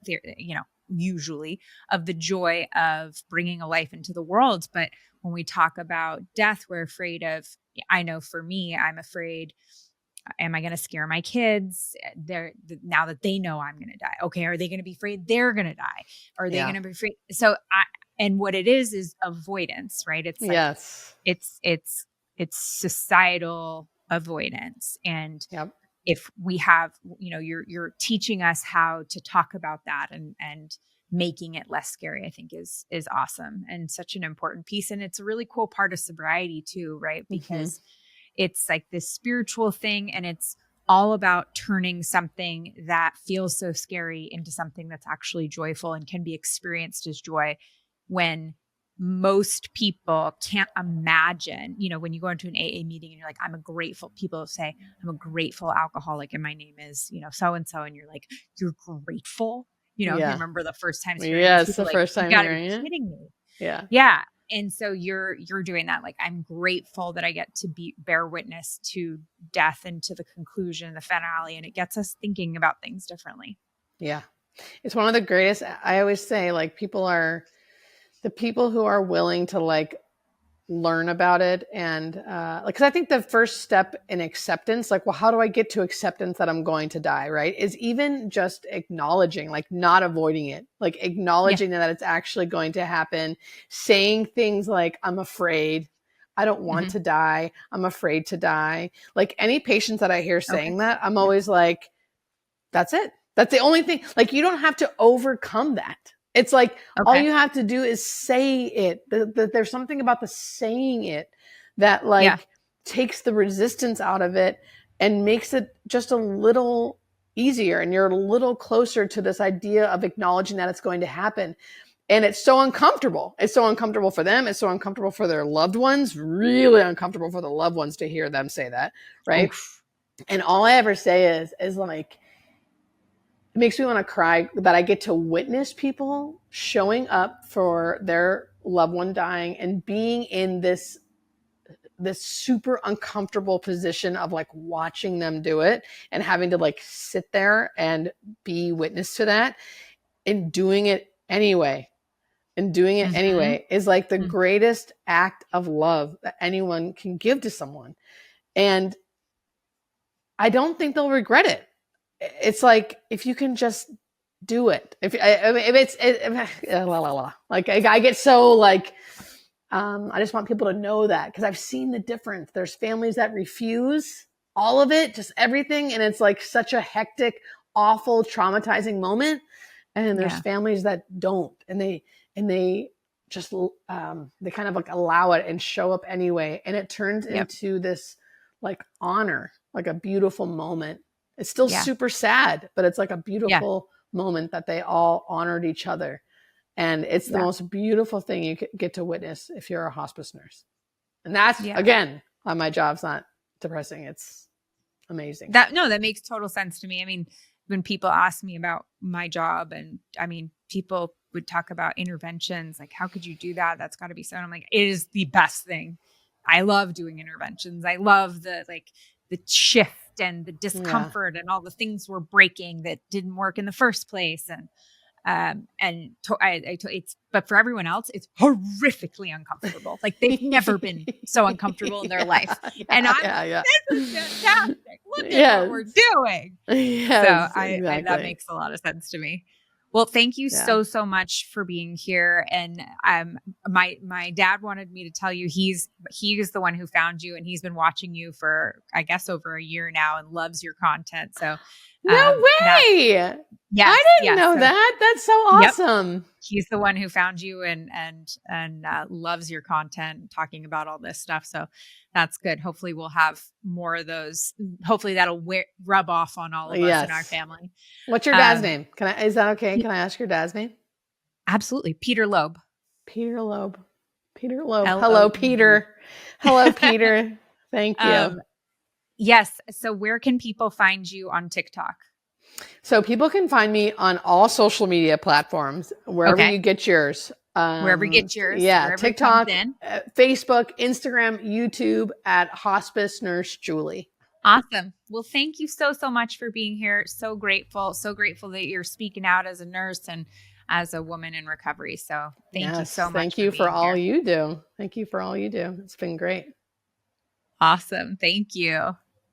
usually of the joy of bringing a life into the world. But when we talk about death, we're afraid of, I know for me, I'm afraid, am I going to scare my kids? Now that they know I'm going to die. Okay. Are they going to be afraid they're going to die? Are they going Yeah. to be afraid? And what it is avoidance, right? It's like, Yes. it's societal avoidance. And Yep. if we have, you're teaching us how to talk about that and making it less scary, I think is awesome and such an important piece. And it's a really cool part of sobriety too, right? Mm-hmm. Because it's like this spiritual thing, and it's all about turning something that feels so scary into something that's actually joyful and can be experienced as joy, when most people can't imagine, when you go into an AA meeting and you're like, people say, I'm a grateful alcoholic and my name is, so-and-so. And you're like, you're grateful? You Yeah. remember the first times hearing Yeah. this, It's the people like, first you time gotta be hearing it. kidding me. Yeah. Yeah. And so you're doing that. Like, I'm grateful that I get to bear witness to death and to the conclusion, the finale, and it gets us thinking about things differently. Yeah. It's one of the greatest. I always say, like, the people who are willing to like learn about it and like, because I think the first step in acceptance, like, well, how do I get to acceptance that I'm going to die, right, is even just acknowledging, like, not avoiding it, like acknowledging that it's actually going to happen, saying things like, I'm afraid, I don't want to die, I'm afraid to die. Like, any patients that I hear saying that, I'm always like, that's it. That's the only thing. Like, you don't have to overcome that. It's like, all you have to do is say it. There's something about the saying it that like takes the resistance out of it and makes it just a little easier. And you're a little closer to this idea of acknowledging that it's going to happen. And it's so uncomfortable. It's so uncomfortable for them. It's so uncomfortable for their loved ones, really uncomfortable for the loved ones to hear them say that. Right. Oof. And all I ever say is like, it makes me want to cry that I get to witness people showing up for their loved one dying and being in this super uncomfortable position of like watching them do it and having to like sit there and be witness to that and doing it anyway. And doing it anyway is like the greatest act of love that anyone can give to someone. And I don't think they'll regret it. It's like, if you can just do it, if it's like, I get so like, I just want people to know that, because I've seen the difference. There's families that refuse all of it, just everything, and it's like such a hectic, awful, traumatizing moment. And there's families that don't, and they just they kind of like allow it and show up anyway, and it turns into this like honor, like a beautiful moment. It's still super sad, but it's like a beautiful moment that they all honored each other. And it's the most beautiful thing you get to witness if you're a hospice nurse. And that's, again, my job's not depressing. It's amazing. That makes total sense to me. I mean, when people ask me about my job, and I mean, people would talk about interventions, like, how could you do that? That's got to be so. And I'm like, it is the best thing. I love doing interventions. I love the shift and the discomfort and all the things we're breaking that didn't work in the first place. And it's, but for everyone else, it's horrifically uncomfortable. Like, they've never been so uncomfortable in their life. And I'm this is fantastic. Look at what we're doing. Yes, so exactly. that makes a lot of sense to me. Well, thank you Yeah. so much for being here. And my dad wanted me to tell you he is the one who found you, and he's been watching you for, I guess, over a year now, and loves your content. So No that's way. yes, I didn't yes. know So that. That's so yep, awesome. he's the one who found you and loves your content, talking about all this stuff. So that's good. Hopefully we'll have more of those. Hopefully that'll rub off on all of us in our Yes. family. What's your dad's name? Is that okay? Can I ask your dad's name? Absolutely. Peter Loeb. Peter Loeb. Peter Loeb. Hello, Loeb. Peter. Hello, Peter. Thank you. Yes. So where can people find you on TikTok? So people can find me on all social media platforms, wherever you get yours. Wherever you get yours. Yeah. TikTok, Facebook, Instagram, YouTube at Hospice Nurse Julie. Awesome. Well, thank you so much for being here. So grateful that you're speaking out as a nurse and as a woman in recovery. So thank you so much. Thank you for all you do. Thank you for all you do. It's been great. Awesome. Thank you.